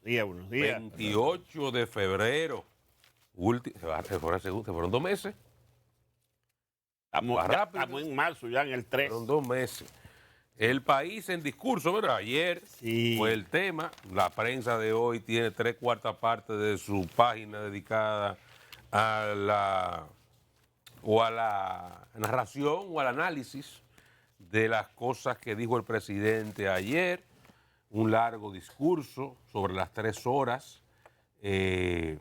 Buenos días. 28 de febrero. Se fueron 2 meses. Estamos, Va rápido. estamos en marzo, ya en el 3. Fueron 2 meses. El país en discurso, ¿verdad? Ayer fue el tema. La prensa de hoy tiene 3/4 partes de su página dedicada a la narración o al análisis de las cosas que dijo el presidente ayer. Un largo discurso sobre las 3 horas. Es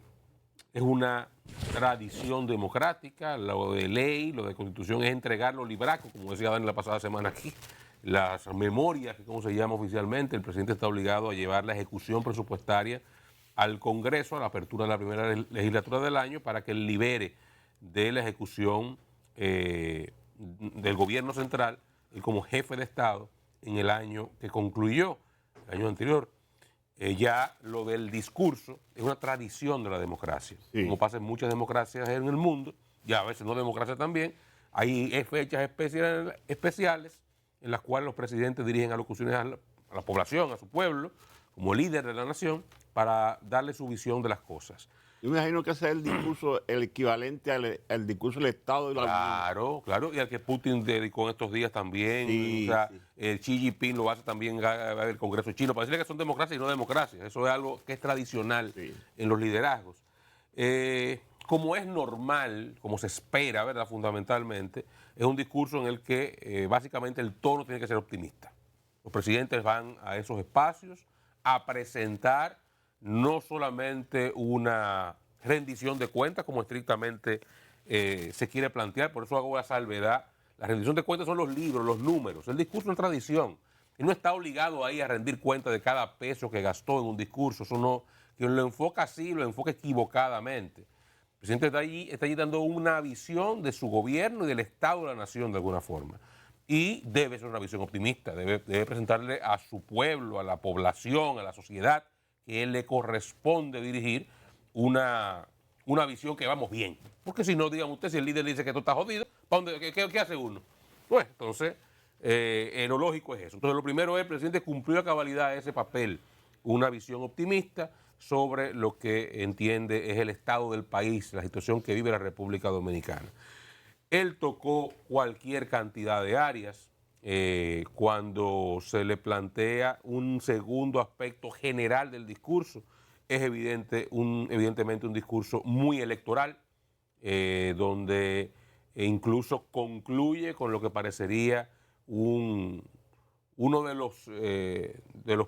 una tradición democrática, lo de ley, lo de constitución es entregar los libracos, como decía Dani la pasada semana aquí, las memorias, que como se llama oficialmente, el presidente está obligado a llevar la ejecución presupuestaria al Congreso a la apertura de la primera legislatura del año para que libere de la ejecución del gobierno central y como jefe de Estado en el año que concluyó, el año anterior. Ya lo del discurso es una tradición de la democracia. Sí. Como pasa en muchas democracias en el mundo, y a veces no democracia también, hay fechas especiales en las cuales los presidentes dirigen alocuciones a la población, a su pueblo, como líder de la nación, para darle su visión de las cosas. Yo me imagino que ese es el discurso, el equivalente al discurso del Estado de la Unión. Claro, y al que Putin dedicó en estos días también. Sí, o sea, sí. Xi Jinping lo hace también el Congreso chino, para decirle que son democracias y no democracias. Eso es algo que es tradicional en los liderazgos. Como es normal, como se espera, ¿verdad? Fundamentalmente, es un discurso en el que básicamente el tono tiene que ser optimista. Los presidentes van a esos espacios a presentar no solamente una rendición de cuentas, como estrictamente se quiere plantear, por eso hago la salvedad. La rendición de cuentas son los libros, los números, el discurso es tradición. Y no está obligado ahí a rendir cuenta de cada peso que gastó en un discurso. Eso no, quien lo enfoca así, lo enfoca equivocadamente. El presidente está allí dando una visión de su gobierno y del Estado de la nación de alguna forma. Y debe ser una visión optimista, debe presentarle a su pueblo, a la población, a la sociedad, que él le corresponde dirigir una visión que vamos bien. Porque si no, dígame usted, si el líder dice que esto está jodido, ¿qué hace uno? Pues entonces, lo lógico es eso. Entonces, lo primero es, el presidente cumplió a cabalidad ese papel, una visión optimista sobre lo que entiende es el estado del país, la situación que vive la República Dominicana. Él tocó cualquier cantidad de áreas. Cuando se le plantea un segundo aspecto general del discurso, es evidentemente un discurso muy electoral, donde incluso concluye con lo que parecería uno de los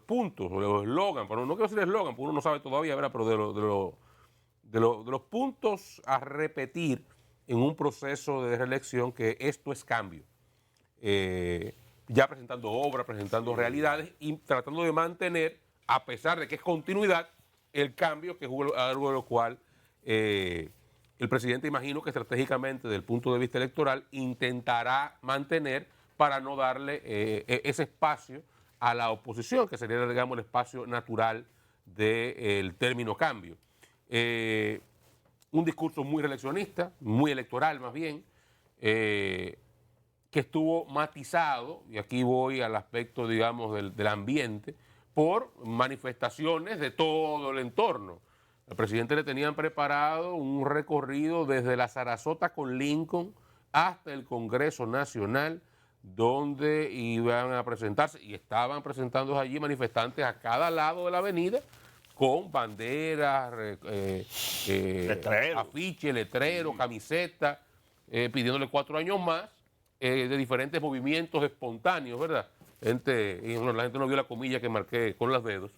puntos, de los eslogans, pero no quiero decir eslogan, porque uno no sabe todavía, ¿verdad? Pero de los puntos a repetir en un proceso de reelección, que esto es cambio. Ya presentando obras, presentando realidades y tratando de mantener, a pesar de que es continuidad, el cambio, que es algo de lo cual el presidente, imagino que estratégicamente, desde el punto de vista electoral, intentará mantener para no darle ese espacio a la oposición, que sería, digamos, el espacio natural del término cambio. Un discurso muy reeleccionista, muy electoral más bien, que estuvo matizado, y aquí voy al aspecto, digamos, del ambiente, por manifestaciones de todo el entorno. Al presidente le tenían preparado un recorrido desde la Sarasota con Lincoln hasta el Congreso Nacional, donde iban a presentarse, y estaban presentando allí manifestantes a cada lado de la avenida, con banderas, afiches, letreros, camisetas, pidiéndole 4 años más, de diferentes movimientos espontáneos, ¿verdad? Y bueno, la gente no vio la comilla que marqué con los dedos,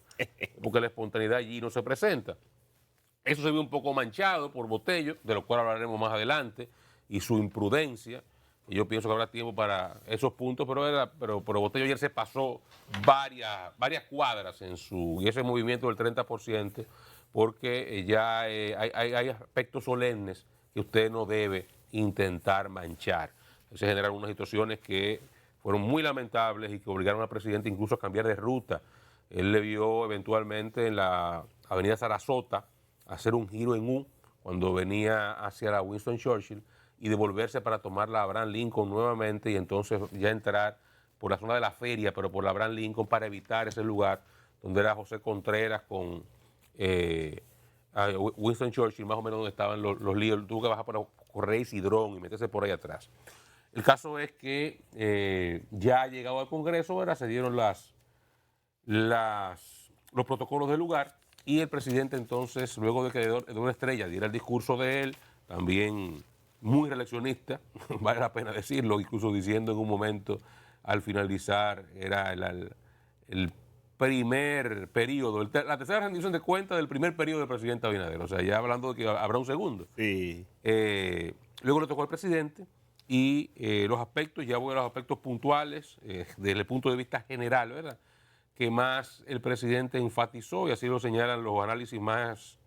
porque la espontaneidad allí no se presenta. Eso se ve un poco manchado por Botello, de lo cual hablaremos más adelante, y su imprudencia. Y yo pienso que habrá tiempo para esos puntos, pero Botello ayer se pasó varias cuadras y ese movimiento del 30%, porque ya hay aspectos solemnes que usted no debe intentar manchar. Se generaron unas situaciones que fueron muy lamentables y que obligaron al presidente incluso a cambiar de ruta. Él le vio eventualmente en la avenida Sarasota hacer un giro en U cuando venía hacia la Winston Churchill y devolverse para tomar la Abraham Lincoln nuevamente, y entonces ya entrar por la zona de la feria, pero por la Abraham Lincoln, para evitar ese lugar donde era José Contreras con a Winston Churchill, más o menos donde estaban los líderes, tuvo que bajar por Correa y Cidrón y meterse por ahí atrás. El caso es que ya llegado al Congreso, ¿verdad?, se dieron los protocolos del lugar y el presidente entonces, luego de que Eduardo Estrella diera el discurso de él, también muy reeleccionista, vale la pena decirlo, incluso diciendo en un momento al finalizar, era el primer periodo, la tercera rendición de cuentas del primer periodo del presidente Abinader, o sea, ya hablando de que habrá un segundo. Sí. Luego le tocó al presidente y los aspectos, ya voy a los aspectos puntuales, desde el punto de vista general, ¿verdad?, que más el presidente enfatizó, y así lo señalan los análisis más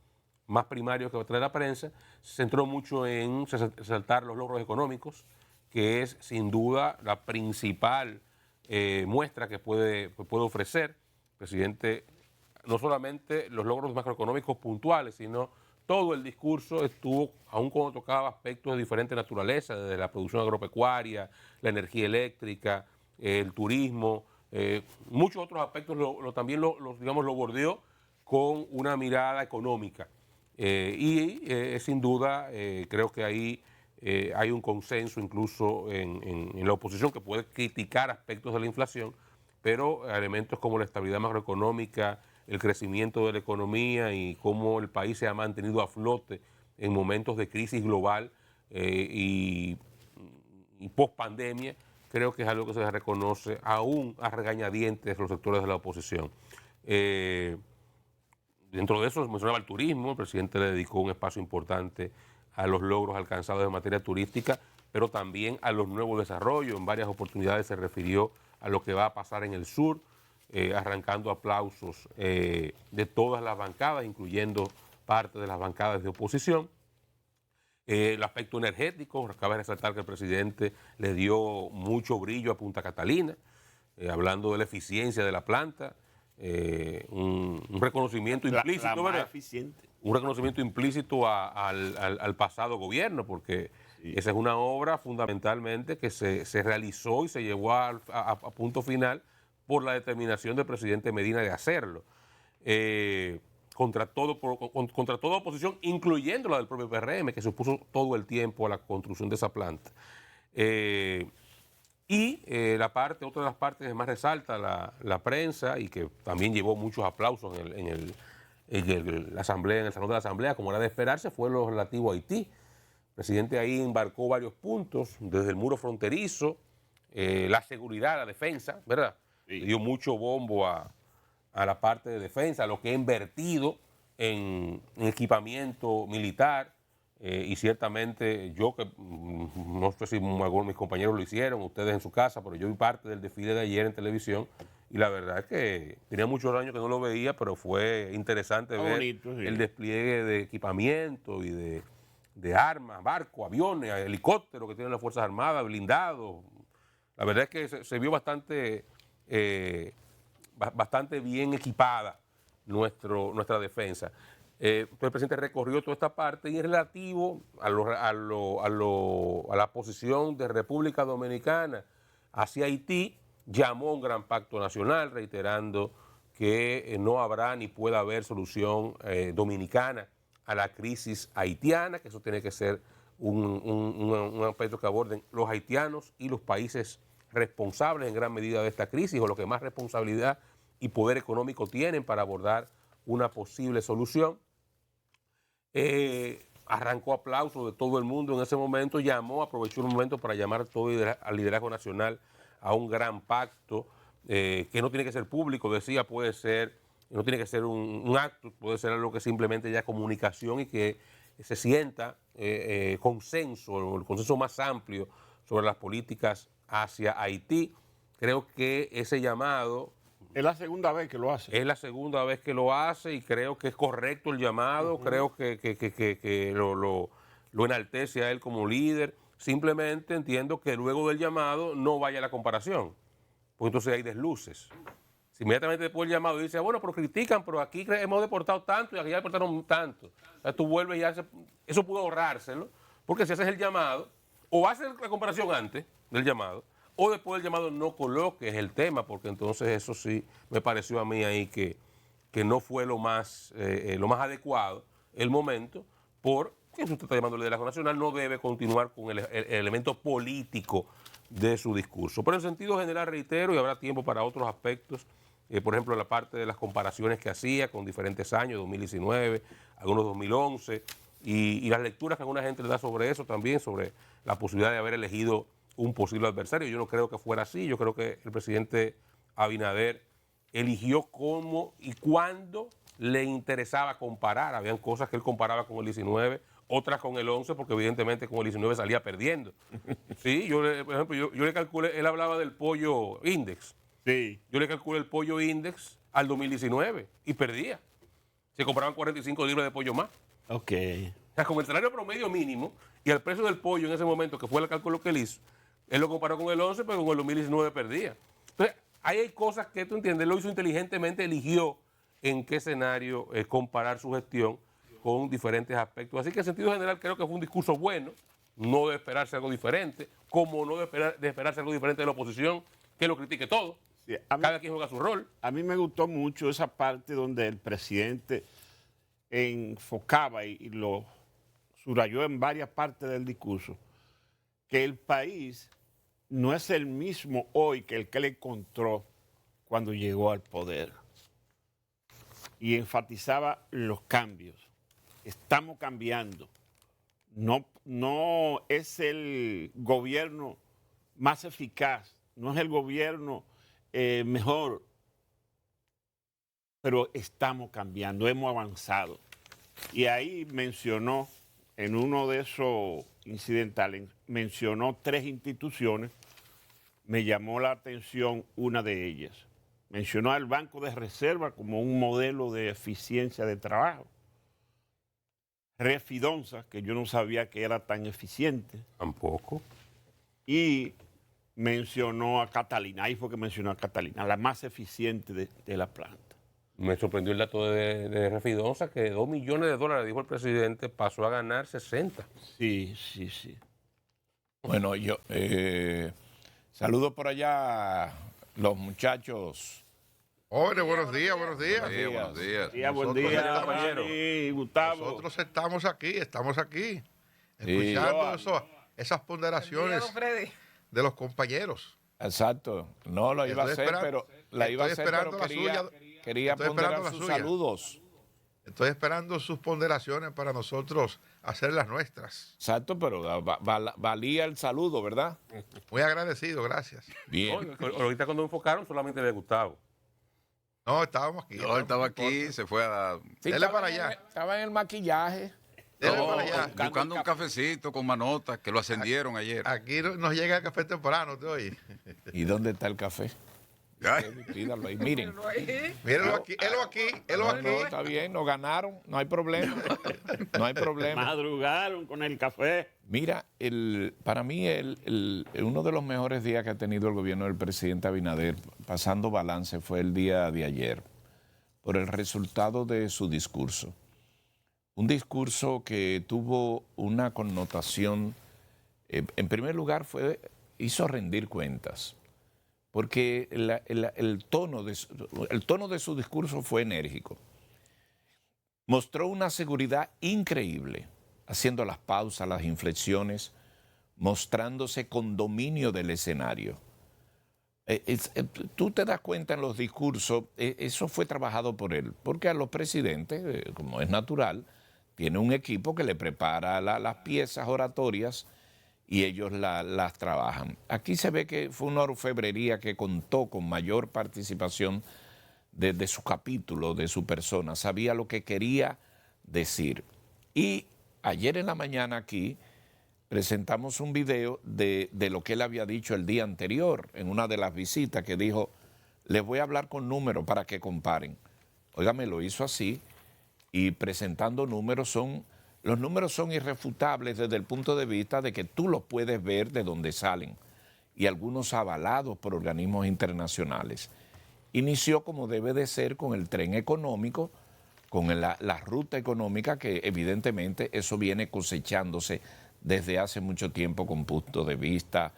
primarios que va a traer la prensa, se centró mucho en resaltar los logros económicos, que es sin duda la principal muestra que puede ofrecer el presidente, no solamente los logros macroeconómicos puntuales, sino todo el discurso estuvo, aun cuando tocaba aspectos de diferente naturaleza, desde la producción agropecuaria, la energía eléctrica, el turismo, muchos otros aspectos también lo bordeó con una mirada económica. Sin duda creo que ahí hay un consenso incluso en la oposición que puede criticar aspectos de la inflación, pero elementos como la estabilidad macroeconómica, el crecimiento de la economía y cómo el país se ha mantenido a flote en momentos de crisis global y post-pandemia, creo que es algo que se reconoce aún a regañadientes los sectores de la oposición. Dentro de eso mencionaba el turismo, el presidente le dedicó un espacio importante a los logros alcanzados en materia turística, pero también a los nuevos desarrollos. En varias oportunidades se refirió a lo que va a pasar en el sur, arrancando aplausos de todas las bancadas, incluyendo parte de las bancadas de oposición. El aspecto energético, cabe resaltar que el presidente le dio mucho brillo a Punta Catalina, hablando de la eficiencia de la planta, un reconocimiento implícito, ¿verdad? Eficiente. Un reconocimiento implícito al pasado gobierno, porque sí, esa es una obra fundamentalmente que se realizó y se llevó a punto final por la determinación del presidente Medina de hacerlo. Contra toda oposición, incluyendo la del propio PRM, que se opuso todo el tiempo a la construcción de esa planta. Otra de las partes que más resalta la prensa y que también llevó muchos aplausos en la asamblea, en el salón de la asamblea, como era de esperarse, fue lo relativo a Haití. El presidente ahí embarcó varios puntos, desde el muro fronterizo, la seguridad, la defensa, ¿verdad? Sí. Le dio mucho bombo a la parte de defensa, a lo que ha invertido en equipamiento militar, y ciertamente yo, que no sé si algunos de mis compañeros lo hicieron, ustedes en su casa, pero yo vi parte del desfile de ayer en televisión y la verdad es que tenía muchos años que no lo veía, pero fue interesante ver bonito, sí, el despliegue de equipamiento y de armas, barcos, aviones, helicópteros que tienen las Fuerzas Armadas, blindados. La verdad es que se vio bastante bien equipada nuestra defensa. Entonces el presidente recorrió toda esta parte y es relativo a la posición de República Dominicana hacia Haití, llamó a un gran pacto nacional, reiterando que no habrá ni puede haber solución dominicana a la crisis haitiana, que eso tiene que ser un aspecto que aborden los haitianos y los países responsables en gran medida de esta crisis, o los que más responsabilidad y poder económico tienen para abordar una posible solución. Arrancó aplausos de todo el mundo en ese momento, aprovechó el momento para llamar todo al liderazgo nacional a un gran pacto que no tiene que ser público, decía, puede ser, no tiene que ser un acto, puede ser algo que simplemente ya comunicación y que se sienta consenso, el consenso más amplio sobre las políticas hacia Haití. Creo que ese llamado... Es la segunda vez que lo hace. Es la segunda vez que lo hace y creo que es correcto el llamado, creo que lo enaltece a él como líder. Simplemente entiendo que luego del llamado no vaya la comparación, porque entonces hay desluces. Si inmediatamente después del llamado dice, bueno, pero critican, pero aquí hemos deportado tanto y aquí ya deportaron tanto. O sea, tú vuelves y haces, eso pudo ahorrárselo, porque si haces el llamado, o haces la comparación antes del llamado, o después del llamado no coloques el tema, porque entonces eso sí me pareció a mí ahí que que no fue lo más adecuado el momento, porque usted está llamando liderazgo nacional, no debe continuar con el elemento político de su discurso. Pero en sentido general, reitero, y habrá tiempo para otros aspectos, por ejemplo, la parte de las comparaciones que hacía con diferentes años, 2019, algunos 2011, y las lecturas que alguna gente le da sobre eso también, sobre la posibilidad de haber elegido un posible adversario. Yo no creo que fuera así. Yo creo que el presidente Abinader eligió cómo y cuándo le interesaba comparar. Habían cosas que él comparaba con el 19, otras con el 11, porque evidentemente con el 19 salía perdiendo. Sí, por ejemplo, yo le calculé, él hablaba del pollo index. Sí. Yo le calculé el pollo index al 2019 y perdía. Se compraban 45 libras de pollo más. Ok. O sea, con el salario promedio mínimo y el precio del pollo en ese momento, que fue el cálculo que él hizo, él lo comparó con el 11, pero con el 2019 perdía. Entonces, ahí hay cosas que tú entiendes, lo hizo inteligentemente, eligió en qué escenario comparar su gestión con diferentes aspectos. Así que en sentido general creo que fue un discurso bueno, no de esperarse algo diferente, como no de esperarse algo diferente de la oposición, que lo critique todo. Sí, cada quien juega su rol. A mí me gustó mucho esa parte donde el presidente enfocaba y lo subrayó en varias partes del discurso, que el país no es el mismo hoy que el que le encontró cuando llegó al poder. Y enfatizaba los cambios. Estamos cambiando. No es el gobierno más eficaz, no es el gobierno mejor, pero estamos cambiando, hemos avanzado. Y ahí mencionó, en uno de esos incidentales, mencionó 3 instituciones, me llamó la atención una de ellas. Mencionó al Banco de Reserva como un modelo de eficiencia de trabajo. Refidonza, que yo no sabía que era tan eficiente. Tampoco. Y mencionó a Catalina, ahí fue que mencionó a Catalina, la más eficiente de la planta. Me sorprendió el dato de Refidonza, que $2 millones, dijo el presidente, pasó a ganar 60. Sí, sí, sí. Bueno, yo saludo por allá los muchachos. Jóvenes, buenos días, buenos días. Buenos días. Buen día, compañero. Gustavo. Nosotros estamos aquí, escuchando esas ponderaciones de los compañeros. Exacto. No lo iba a hacer, pero la iba a hacer, pero quería ponderar sus saludos. Estoy esperando sus ponderaciones para nosotros hacer las nuestras. Exacto, pero valía el saludo, ¿verdad? Muy agradecido, gracias. Bien. No, ahorita cuando enfocaron solamente de Gustavo. No, estábamos aquí. No, él estaba aquí, se fue a... Sí, Dele para allá. Estaba en el maquillaje. Dele No, para allá. buscando un cafecito con Manota, que lo ascendieron ayer. Aquí nos llega el café temprano, ¿te oye? ¿Y dónde está el café? Ay. Pídalo ahí, miren. Mírenlo aquí, No, está bien, nos ganaron, no hay problema. No hay problema. Madrugaron con el café. Mira, para mí uno de los mejores días que ha tenido el gobierno del presidente Abinader, pasando balance, fue el día de ayer, por el resultado de su discurso. Un discurso que tuvo una connotación, en primer lugar, hizo rendir cuentas, porque el tono de su discurso fue enérgico. Mostró una seguridad increíble, haciendo las pausas, las inflexiones, mostrándose con dominio del escenario. Tú te das cuenta en los discursos, eso fue trabajado por él, porque a los presidentes, como es natural, tiene un equipo que le prepara las piezas oratorias y ellos las trabajan. Aquí se ve que fue una orfebrería que contó con mayor participación de su capítulo, de su persona, sabía lo que quería decir. Y ayer en la mañana aquí presentamos un video de lo que él había dicho el día anterior en una de las visitas, que dijo, les voy a hablar con números para que comparen. Óigame, lo hizo así, y presentando números los números son irrefutables desde el punto de vista de que tú los puedes ver de dónde salen, y algunos avalados por organismos internacionales. Inició como debe de ser con el tren económico, con la ruta económica, que evidentemente eso viene cosechándose desde hace mucho tiempo con punto de vista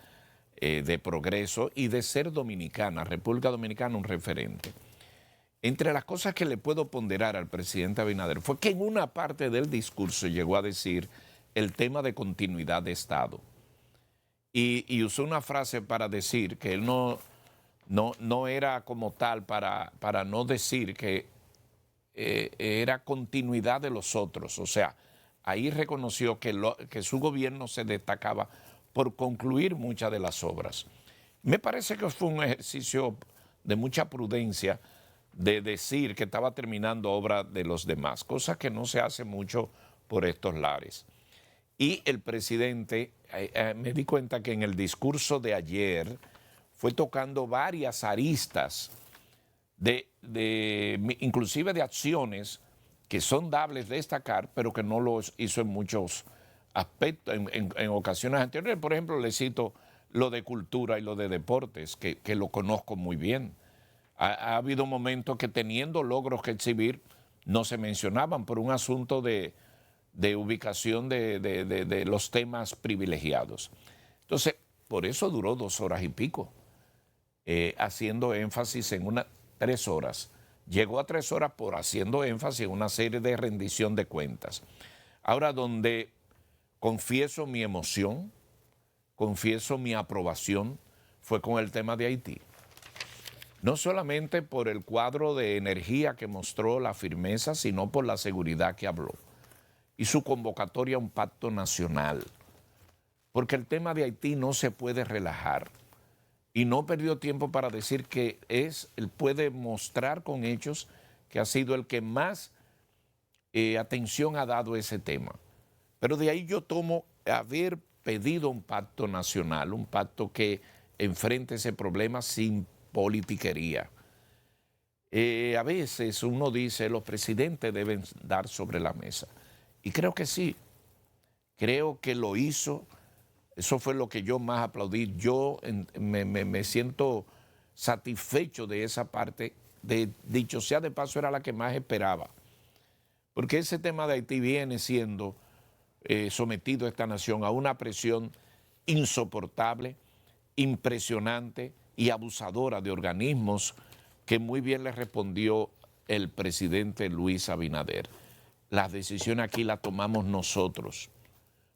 de progreso y de ser dominicana, República Dominicana un referente. entre las cosas que le puedo ponderar al presidente Abinader fue que en una parte del discurso llegó a decir el tema de continuidad de Estado. Y usó una frase para decir que él no era como tal para no decir que era continuidad de los otros. O sea, ahí reconoció que su gobierno se destacaba por concluir muchas de las obras. Me parece que fue un ejercicio de mucha prudencia de decir que estaba terminando obras de los demás, cosa que no se hace mucho por estos lares. Y el presidente, me di cuenta que en el discurso de ayer fue tocando varias aristas, inclusive de acciones que son dables de destacar, pero que no lo hizo en muchos aspectos, en ocasiones anteriores. Por ejemplo, le cito lo de cultura y lo de deportes, que lo conozco muy bien. Ha habido momentos que teniendo logros que exhibir no se mencionaban por un asunto de ubicación de los temas privilegiados. Entonces, por eso duró 2 horas y pico, haciendo énfasis en 3 horas. Llegó a 3 horas por haciendo énfasis en una serie de rendición de cuentas. Ahora, donde confieso mi emoción, confieso mi aprobación, fue con el tema de Haití. No solamente por el cuadro de energía que mostró la firmeza, sino por la seguridad que habló y su convocatoria a un pacto nacional. Porque el tema de Haití no se puede relajar. Y no perdió tiempo para decir que él puede mostrar con hechos que ha sido el que más atención ha dado a ese tema. Pero de ahí yo tomo haber pedido un pacto nacional, un pacto que enfrente ese problema sin politiquería. A veces uno dice los presidentes deben dar sobre la mesa. Y creo que sí, creo que lo hizo. Eso fue lo que yo más aplaudí. Yo me siento satisfecho de esa parte. Dicho sea de paso, era la que más esperaba. Porque ese tema de Haití viene siendo sometido a esta nación a una presión insoportable, impresionante y abusadora de organismos que muy bien le respondió el presidente Luis Abinader. Las decisiones aquí las tomamos nosotros.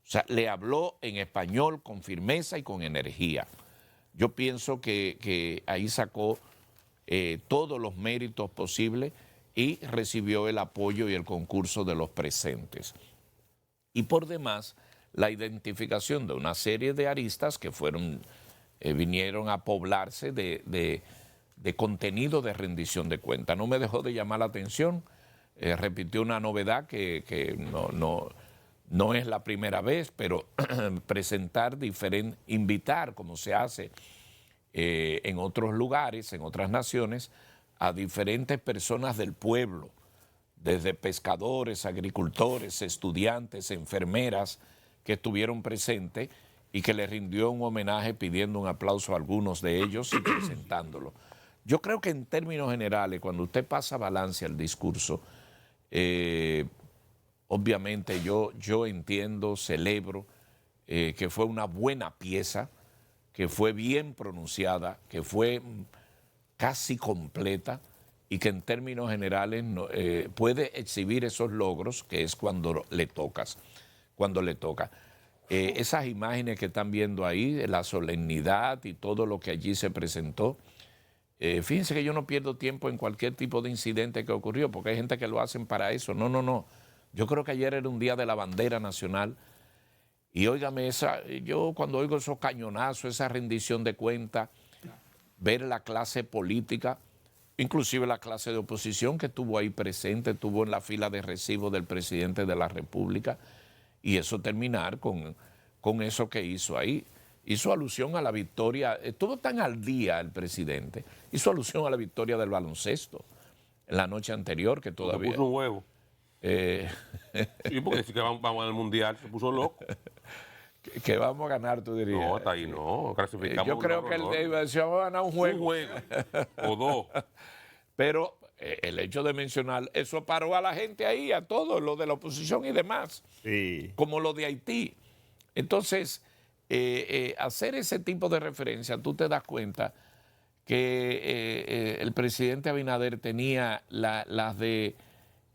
O sea, le habló en español con firmeza y con energía. Yo pienso que ahí sacó todos los méritos posibles y recibió el apoyo y el concurso de los presentes. Y por demás, la identificación de una serie de aristas que vinieron a poblarse de contenido de rendición de cuentas. No me dejó de llamar la atención. Repitió una novedad que no es la primera vez, pero invitar, como se hace en otros lugares, en otras naciones, a diferentes personas del pueblo, desde pescadores, agricultores, estudiantes, enfermeras, que estuvieron presentes y que le rindió un homenaje pidiendo un aplauso a algunos de ellos y presentándolo. Yo creo que en términos generales, cuando usted pasa balance al discurso, obviamente yo entiendo, celebro que fue una buena pieza, que fue bien pronunciada, que fue casi completa y que en términos generales puede exhibir esos logros, que es cuando le toca. Esas imágenes que están viendo ahí, la solemnidad y todo lo que allí se presentó, fíjense que yo no pierdo tiempo en cualquier tipo de incidente que ocurrió, porque hay gente que lo hacen para eso. No. Yo creo que ayer era un día de la bandera nacional y óigame, yo cuando oigo esos cañonazos, esa rendición de cuentas, ver la clase política, inclusive la clase de oposición que estuvo ahí presente, estuvo en la fila de recibo del presidente de la República, y eso terminar con eso que hizo ahí. Hizo alusión a la victoria, estuvo tan al día el presidente, hizo alusión a la victoria del baloncesto en la noche anterior, que todavía... Se puso un huevo. Sí, porque sí que vamos al Mundial, se puso loco. Que vamos a ganar, tú dirías. No, hasta ahí no, clasificamos. Yo creo que él decía, vamos a ganar un juego. O 2. Pero el hecho de mencionar, eso paró a la gente ahí, a todos, lo de la oposición y demás, sí, como lo de Haití. Entonces, hacer ese tipo de referencia, tú te das cuenta que el presidente Abinader tenía las de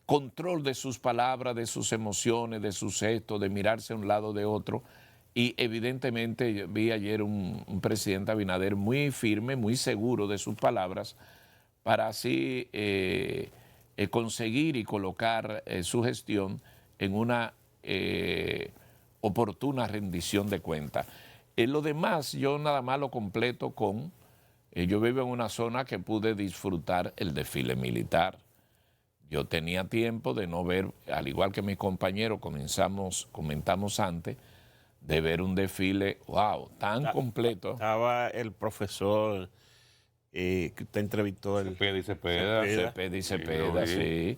control de sus palabras, de sus emociones, de sus gestos, de mirarse a un lado de otro. Y evidentemente vi ayer un presidente Abinader muy firme, muy seguro de sus palabras, para así conseguir y colocar su gestión en una oportuna rendición de cuentas. Lo demás, yo nada más lo completo con, yo vivo en una zona que pude disfrutar el desfile militar. Yo tenía tiempo de no ver, al igual que mis compañeros comentamos antes, de ver un desfile, wow, tan completo. Estaba el profesor que usted entrevistó. Cepeda, sí.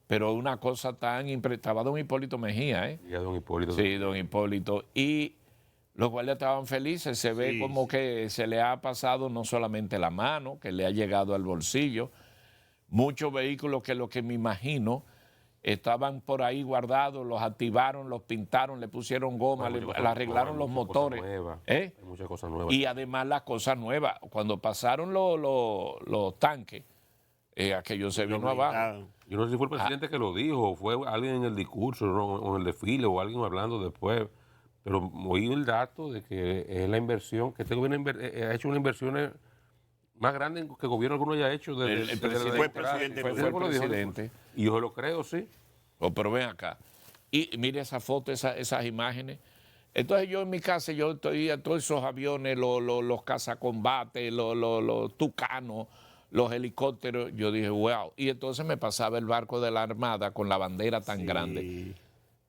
Pero una cosa tan estaba don Hipólito Mejía, ¿eh? Y a don Hipólito. Sí, don Hipólito. Y los guardias estaban felices, se ve como que se le ha pasado no solamente la mano, que le ha llegado al bolsillo. Muchos vehículos que lo que me imagino estaban por ahí guardados, los activaron, los pintaron, le pusieron goma, le arreglaron los motores. Hay muchas cosas nuevas. Y además las cosas nuevas. Cuando pasaron los tanques, aquello se vino abajo. Yo no sé si fue el presidente que lo dijo, o fue alguien en el discurso, ¿no? O en el desfile, o alguien hablando después. Pero oí el dato de que es la inversión, que este gobierno ha hecho unas inversiones más grandes que el gobierno alguno haya hecho. Fue el presidente. Y yo lo creo, sí. Pero ven acá. Y mire esa foto, esas imágenes. Entonces yo en mi casa, yo estoy a todos esos aviones, los cazacombates, los tucanos, los helicópteros. Yo dije, wow. Y entonces me pasaba el barco de la Armada con la bandera tan grande.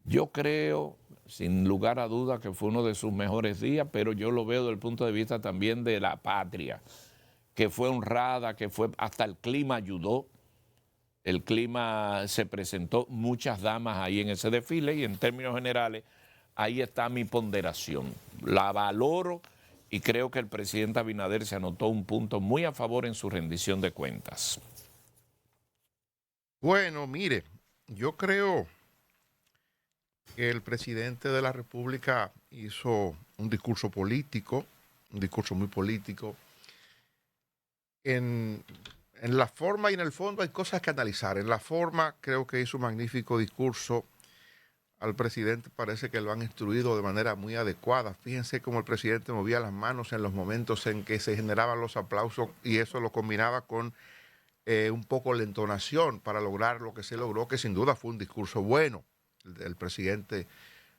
Yo creo, sin lugar a duda, que fue uno de sus mejores días, pero yo lo veo desde el punto de vista también de la patria, que fue honrada, que fue, hasta el clima ayudó. El clima se presentó, muchas damas ahí en ese desfile, y en términos generales, ahí está mi ponderación. La valoro y creo que el presidente Abinader se anotó un punto muy a favor en su rendición de cuentas. Bueno, mire, yo creo que el presidente de la República hizo un discurso político, un discurso muy político. En la forma y en el fondo hay cosas que analizar. En la forma creo que hizo un magnífico discurso. Al presidente parece que lo han instruido de manera muy adecuada. Fíjense cómo el presidente movía las manos en los momentos en que se generaban los aplausos, y eso lo combinaba con un poco la entonación para lograr lo que se logró, que sin duda fue un discurso bueno del presidente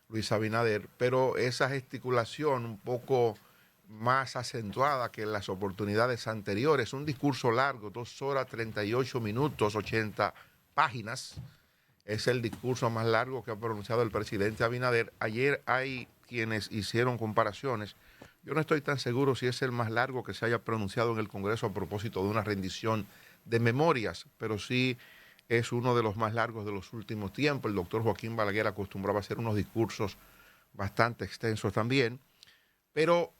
Luis Abinader, pero esa gesticulación un poco más acentuada que en las oportunidades anteriores, un discurso largo, 2 horas 38 minutos, 80 páginas, es el discurso más largo que ha pronunciado el presidente Abinader. Ayer hay quienes hicieron comparaciones. Yo no estoy tan seguro si es el más largo que se haya pronunciado en el Congreso a propósito de una rendición de memorias, pero sí es uno de los más largos de los últimos tiempos. El doctor Joaquín Balaguer acostumbraba a hacer unos discursos bastante extensos también, pero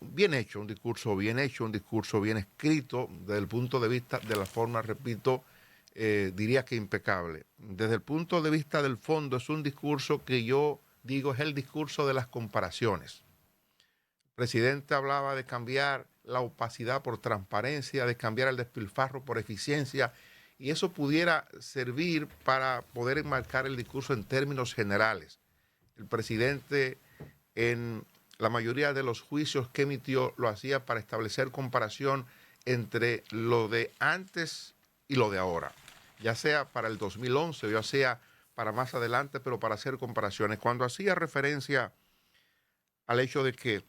bien hecho, un discurso bien hecho, un discurso bien escrito, desde el punto de vista de la forma, repito, diría que impecable. Desde el punto de vista del fondo, es un discurso que yo digo es el discurso de las comparaciones. El presidente hablaba de cambiar la opacidad por transparencia, de cambiar el despilfarro por eficiencia, y eso pudiera servir para poder enmarcar el discurso en términos generales. El presidente, en la mayoría de los juicios que emitió, lo hacía para establecer comparación entre lo de antes y lo de ahora, ya sea para el 2011 o ya sea para más adelante, pero para hacer comparaciones. Cuando hacía referencia al hecho de que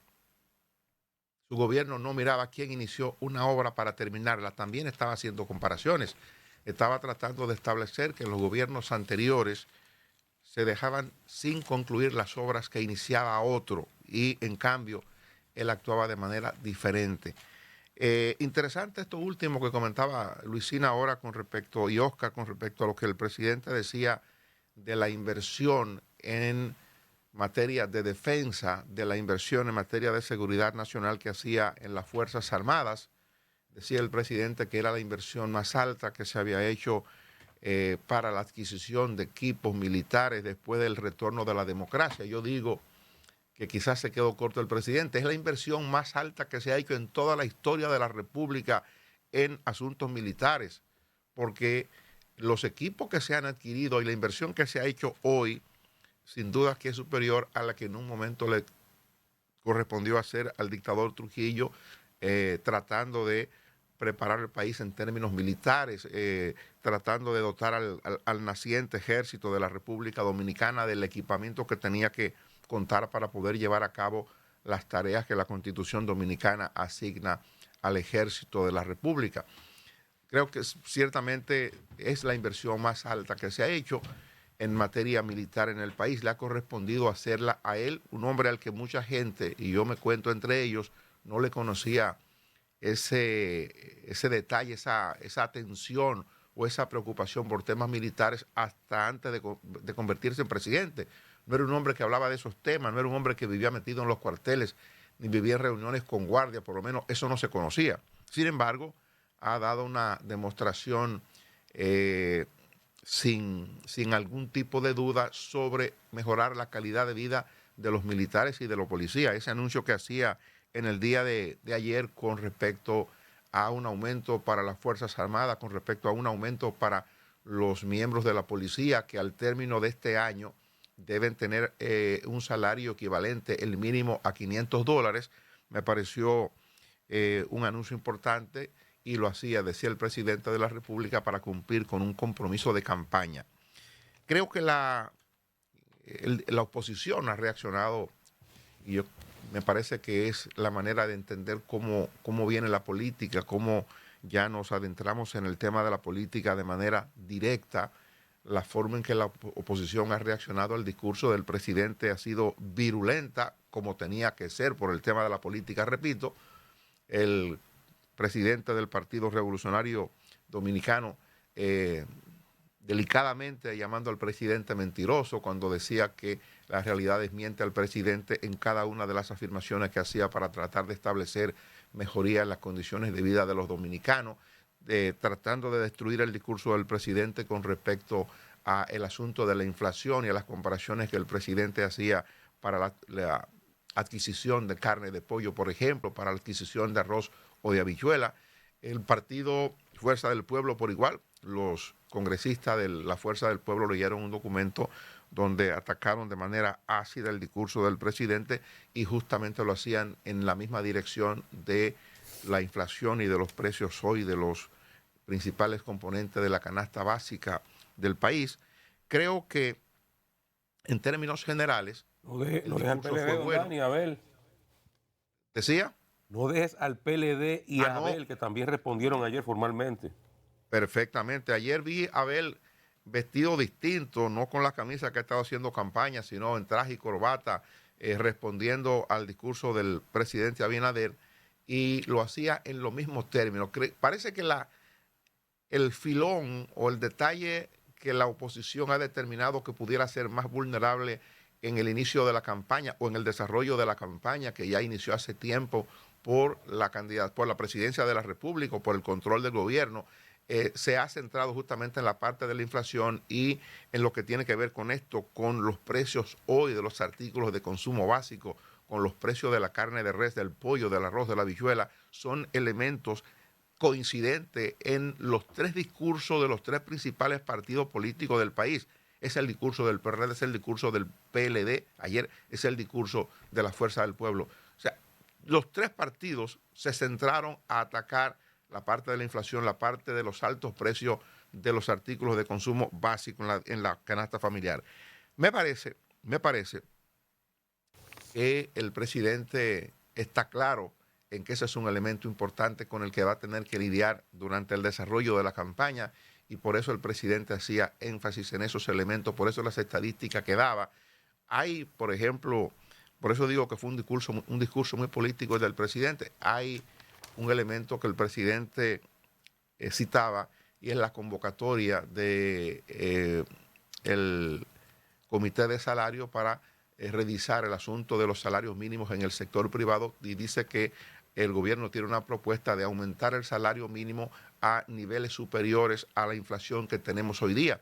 su gobierno no miraba quién inició una obra para terminarla, también estaba haciendo comparaciones. Estaba tratando de establecer que en los gobiernos anteriores se dejaban sin concluir las obras que iniciaba otro, y en cambio él actuaba de manera diferente. Interesante esto último que comentaba Luisina ahora con respecto, y Oscar, con respecto a lo que el presidente decía de la inversión en materia de defensa, de la inversión en materia de seguridad nacional que hacía en las Fuerzas Armadas. Decía el presidente que era la inversión más alta que se había hecho para la adquisición de equipos militares después del retorno de la democracia. Yo digo que quizás se quedó corto el presidente. Es la inversión más alta que se ha hecho en toda la historia de la República en asuntos militares, porque los equipos que se han adquirido y la inversión que se ha hecho hoy, sin duda que es superior a la que en un momento le correspondió hacer al dictador Trujillo, tratando de preparar el país en términos militares, tratando de dotar al naciente ejército de la República Dominicana del equipamiento que tenía que contar para poder llevar a cabo las tareas que la Constitución Dominicana asigna al ejército de la República. Creo que ciertamente es la inversión más alta que se ha hecho en materia militar en el país. Le ha correspondido hacerla a él, un hombre al que mucha gente, y yo me cuento entre ellos, no le conocía ese detalle, esa atención o esa preocupación por temas militares hasta antes de convertirse en presidente. No era un hombre que hablaba de esos temas, no era un hombre que vivía metido en los cuarteles, ni vivía en reuniones con guardia, por lo menos eso no se conocía. Sin embargo, ha dado una demostración sin algún tipo de duda sobre mejorar la calidad de vida de los militares y de los policías. Ese anuncio que hacía en el día de ayer con respecto a un aumento para las Fuerzas Armadas, con respecto a un aumento para los miembros de la policía, que al término de este año deben tener un salario equivalente, el mínimo, a $500, me pareció un anuncio importante, y lo hacía, decía el presidente de la República, para cumplir con un compromiso de campaña. Creo que la oposición ha reaccionado, y me parece que es la manera de entender cómo viene la política, cómo ya nos adentramos en el tema de la política de manera directa. La forma en que la oposición ha reaccionado al discurso del presidente ha sido virulenta, como tenía que ser por el tema de la política. Repito, el presidente del Partido Revolucionario Dominicano, delicadamente llamando al presidente mentiroso cuando decía que la realidad desmiente al presidente en cada una de las afirmaciones que hacía para tratar de establecer mejoría en las condiciones de vida de los dominicanos, tratando de destruir el discurso del presidente con respecto al asunto de la inflación y a las comparaciones que el presidente hacía para la adquisición de carne de pollo, por ejemplo, para la adquisición de arroz o de habichuela. El partido Fuerza del Pueblo por igual, los congresistas de la Fuerza del Pueblo leyeron un documento donde atacaron de manera ácida el discurso del presidente, y justamente lo hacían en la misma dirección de la inflación y de los precios hoy de los principales componentes de la canasta básica del país. Creo que en términos generales no dejes al PLD, bueno. Dani, Abel. ¿Decía? No dejes al PLD y a Abel, que también respondieron ayer formalmente. Perfectamente. Ayer vi a Abel vestido distinto, no con la camisa que ha estado haciendo campaña, sino en traje y corbata, respondiendo al discurso del presidente Abinader, y lo hacía en los mismos términos. Parece que el filón o el detalle que la oposición ha determinado que pudiera ser más vulnerable en el inicio de la campaña o en el desarrollo de la campaña, que ya inició hace tiempo por la presidencia de la República o por el control del gobierno, se ha centrado justamente en la parte de la inflación y en lo que tiene que ver con esto, con los precios hoy de los artículos de consumo básico, con los precios de la carne de res, del pollo, del arroz, de la habichuela. Son elementos coincidentes en los tres discursos de los tres principales partidos políticos del país. Es el discurso del PRD, es el discurso del PLD, ayer es el discurso de la Fuerza del Pueblo. O sea, los tres partidos se centraron a atacar la parte de la inflación, la parte de los altos precios de los artículos de consumo básico en la canasta familiar. Me parece que el presidente está claro en que ese es un elemento importante con el que va a tener que lidiar durante el desarrollo de la campaña, y por eso el presidente hacía énfasis en esos elementos, por eso las estadísticas que daba. Hay, por ejemplo, por eso digo que fue un discurso muy político del presidente. Hay un elemento que el presidente citaba, y es la convocatoria del Comité de Salario para revisar el asunto de los salarios mínimos en el sector privado, y dice que el gobierno tiene una propuesta de aumentar el salario mínimo a niveles superiores a la inflación que tenemos hoy día.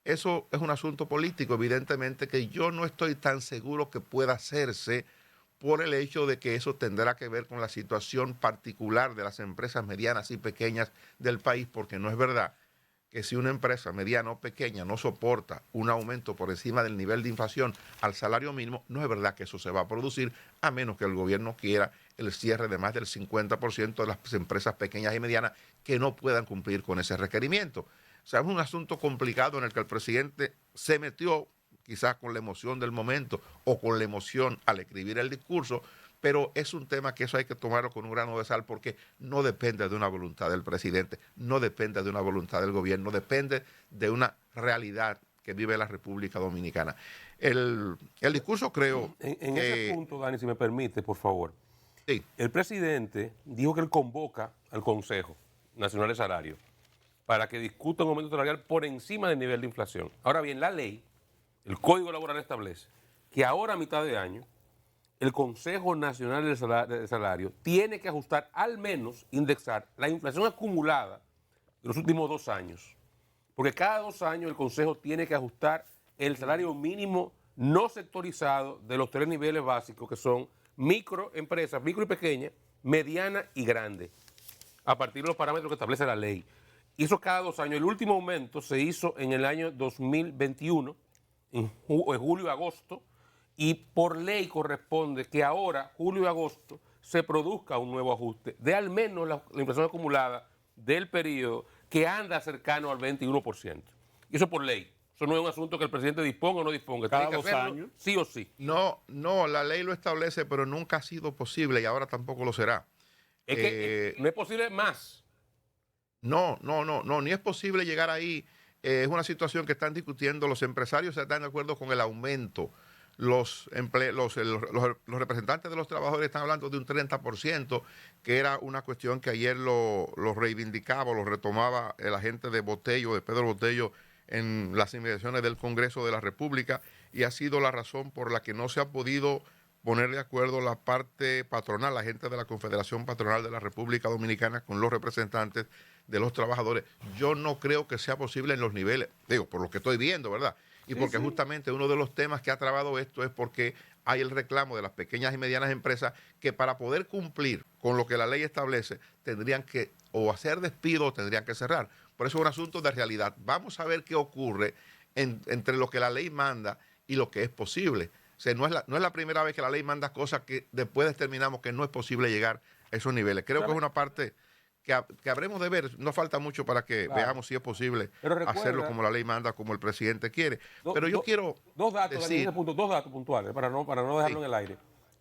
eso es un asunto político, evidentemente, que yo no estoy tan seguro que pueda hacerse por el hecho de que eso tendrá que ver con la situación particular de las empresas medianas y pequeñas del país, porque no es verdad que si una empresa mediana o pequeña no soporta un aumento por encima del nivel de inflación al salario mínimo, no es verdad que eso se va a producir, a menos que el gobierno quiera el cierre de más del 50% de las empresas pequeñas y medianas que no puedan cumplir con ese requerimiento. O sea, es un asunto complicado en el que el presidente se metió, quizás con la emoción del momento o con la emoción al escribir el discurso, pero es un tema que eso hay que tomarlo con un grano de sal porque no depende de una voluntad del presidente, no depende de una voluntad del gobierno, depende de una realidad que vive la República Dominicana. El discurso creo... En ese punto, Dani, si me permite, por favor. Sí. El presidente dijo que él convoca al Consejo Nacional de Salario para que discuta un aumento salarial por encima del nivel de inflación. Ahora bien, la ley, el Código Laboral establece que ahora a mitad de año el Consejo Nacional del Salario tiene que ajustar, al menos indexar, la inflación acumulada de los últimos 2 años. Porque cada 2 años el Consejo tiene que ajustar el salario mínimo no sectorizado de los 3 niveles básicos, que son microempresas, micro y pequeña, mediana y grande, a partir de los parámetros que establece la ley. Y eso cada 2 años. El último aumento se hizo en el año 2021, en julio y agosto, y por ley corresponde que ahora, julio y agosto, se produzca un nuevo ajuste de al menos la inflación acumulada del periodo, que anda cercano al 21%. Y eso por ley. Eso no es un asunto que el presidente disponga o no disponga. Cada Tiene que 2 hacerlo años. sí o sí. No, la ley lo establece, pero nunca ha sido posible y ahora tampoco lo será. Es que no es posible más. No, ni es posible llegar ahí. Es una situación que están discutiendo los empresarios, están de acuerdo con el aumento. Los representantes de los trabajadores están hablando de un 30%, que era una cuestión que ayer lo reivindicaba, lo retomaba el agente de Botello, de Pedro Botello, en las inmediaciones del Congreso de la República, y ha sido la razón por la que no se ha podido poner de acuerdo la parte patronal, la gente de la Confederación Patronal de la República Dominicana con los representantes de los trabajadores. Yo no creo que sea posible en los niveles, digo, por lo que estoy viendo, ¿verdad? Y porque justamente uno de los temas que ha trabado esto es porque hay el reclamo de las pequeñas y medianas empresas que para poder cumplir con lo que la ley establece tendrían que o hacer despido o tendrían que cerrar. Por eso es un asunto de realidad. Vamos a ver qué ocurre entre lo que la ley manda y lo que es posible. O sea, no es la primera vez que la ley manda cosas que después determinamos que no es posible llegar a esos niveles. Creo que es una parte que habremos de ver. No falta mucho para que veamos si es posible hacerlo como la ley manda, como el presidente quiere. Pero yo quiero dos datos, decir... dos datos puntuales para no dejarlo en el aire.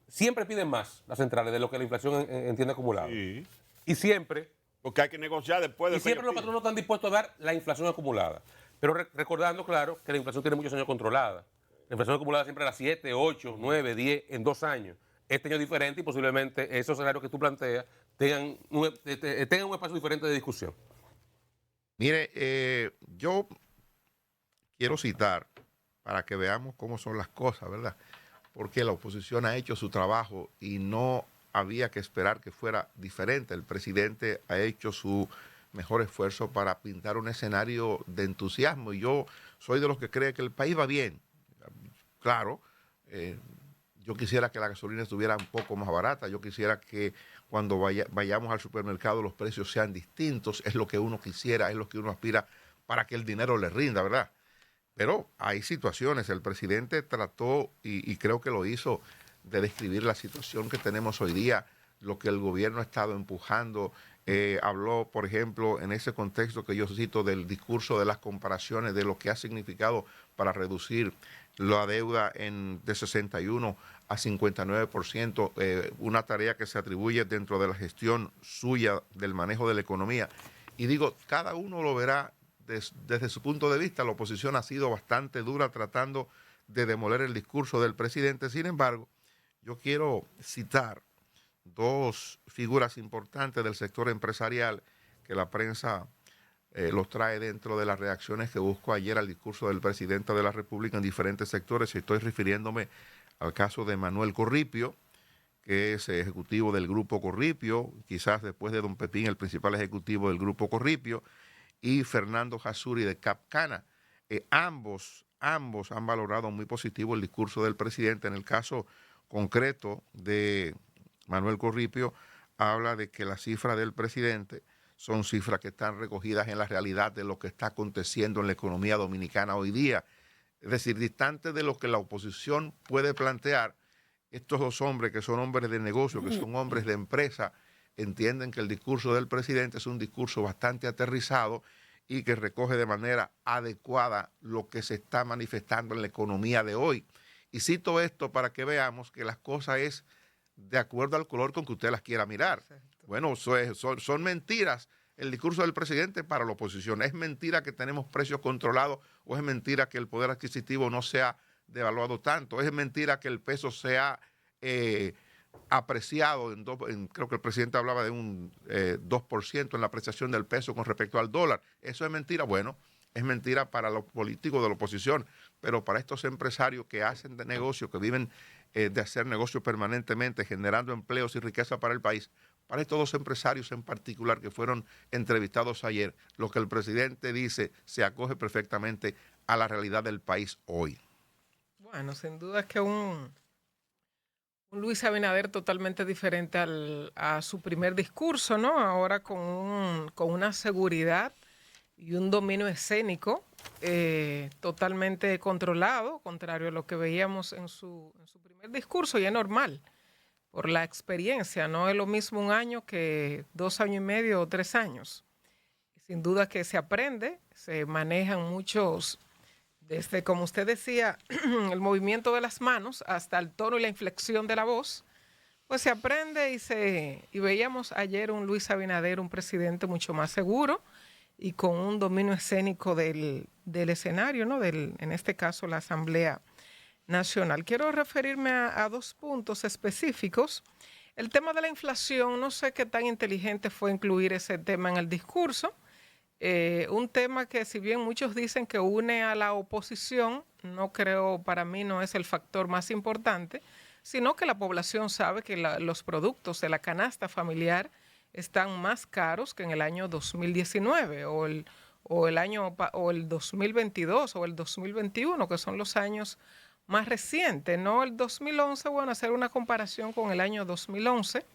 Siempre piden más las centrales de lo que la inflación entiende acumulado. Sí. Y siempre... Porque hay que negociar después de... Y siempre los patronos están dispuestos a dar la inflación acumulada. Pero recordando, claro, que la inflación tiene muchos años controlada. La inflación acumulada siempre era 7, 8, 9, 10 en 2 años. Este año es diferente y posiblemente esos escenarios que tú planteas tengan un espacio diferente de discusión. Mire, yo quiero citar para que veamos cómo son las cosas, ¿verdad? Porque la oposición ha hecho su trabajo y no había que esperar que fuera diferente. El presidente ha hecho su mejor esfuerzo para pintar un escenario de entusiasmo y yo soy de los que cree que el país va bien. Claro, yo quisiera que la gasolina estuviera un poco más barata, yo quisiera que cuando vayamos al supermercado los precios sean distintos, es lo que uno quisiera, es lo que uno aspira para que el dinero le rinda, ¿verdad? Pero hay situaciones, el presidente trató, y creo que lo hizo, de describir la situación que tenemos hoy día, lo que el gobierno ha estado empujando. Habló, por ejemplo, en ese contexto que yo cito del discurso de las comparaciones de lo que ha significado para reducir la deuda de 61 a 59%, una tarea que se atribuye dentro de la gestión suya del manejo de la economía. Y digo, cada uno lo verá desde su punto de vista. La oposición ha sido bastante dura tratando de demoler el discurso del presidente. Sin embargo, yo quiero citar 2 figuras importantes del sector empresarial que la prensa los trae dentro de las reacciones que busco ayer al discurso del presidente de la República en diferentes sectores. Estoy refiriéndome al caso de Manuel Corripio, que es ejecutivo del Grupo Corripio, quizás después de don Pepín el principal ejecutivo del Grupo Corripio, y Fernando Jasuri de Capcana. ambos han valorado muy positivo el discurso del presidente. En el caso concreto de Manuel Corripio, habla de que las cifras del presidente son cifras que están recogidas en la realidad de lo que está aconteciendo en la economía dominicana hoy día. Es decir, distante de lo que la oposición puede plantear, estos dos hombres que son hombres de negocio, que son hombres de empresa, entienden que el discurso del presidente es un discurso bastante aterrizado y que recoge de manera adecuada lo que se está manifestando en la economía de hoy. Y cito esto para que veamos que las cosas es de acuerdo al color con que usted las quiera mirar. Bueno, son mentiras el discurso del presidente para la oposición. ¿Es mentira que tenemos precios controlados o es mentira que el poder adquisitivo no se ha devaluado tanto? ¿Es mentira que el peso se ha apreciado? Creo que el presidente hablaba de un 2% en la apreciación del peso con respecto al dólar. ¿Eso es mentira? Bueno, es mentira para los políticos de la oposición, pero para estos empresarios que hacen de negocio, que viven de hacer negocio permanentemente, generando empleos y riqueza para el país, para estos dos empresarios en particular que fueron entrevistados ayer, lo que el presidente dice se acoge perfectamente a la realidad del país hoy. Bueno, sin duda es que un Luis Abinader totalmente diferente a su primer discurso, ¿no? Ahora con una seguridad y un dominio escénico totalmente controlado, contrario a lo que veíamos en su primer discurso, y es normal, por la experiencia. No es lo mismo un año que 2 años y medio o 3 años. Sin duda que se aprende, se manejan muchos, desde, como usted decía, el movimiento de las manos hasta el tono y la inflexión de la voz, pues se aprende y veíamos ayer un Luis Abinader, un presidente mucho más seguro y con un dominio escénico del escenario, ¿no? En este caso, la Asamblea Nacional. Quiero referirme a 2 puntos específicos. El tema de la inflación, no sé qué tan inteligente fue incluir ese tema en el discurso. Un tema que, si bien muchos dicen que une a la oposición, no creo, para mí no es el factor más importante, sino que la población sabe que los productos de la canasta familiar están más caros que en el año 2019 o el 2022 o el 2021, que son los años más recientes, no el 2011. Bueno, hacer una comparación con el año 2011,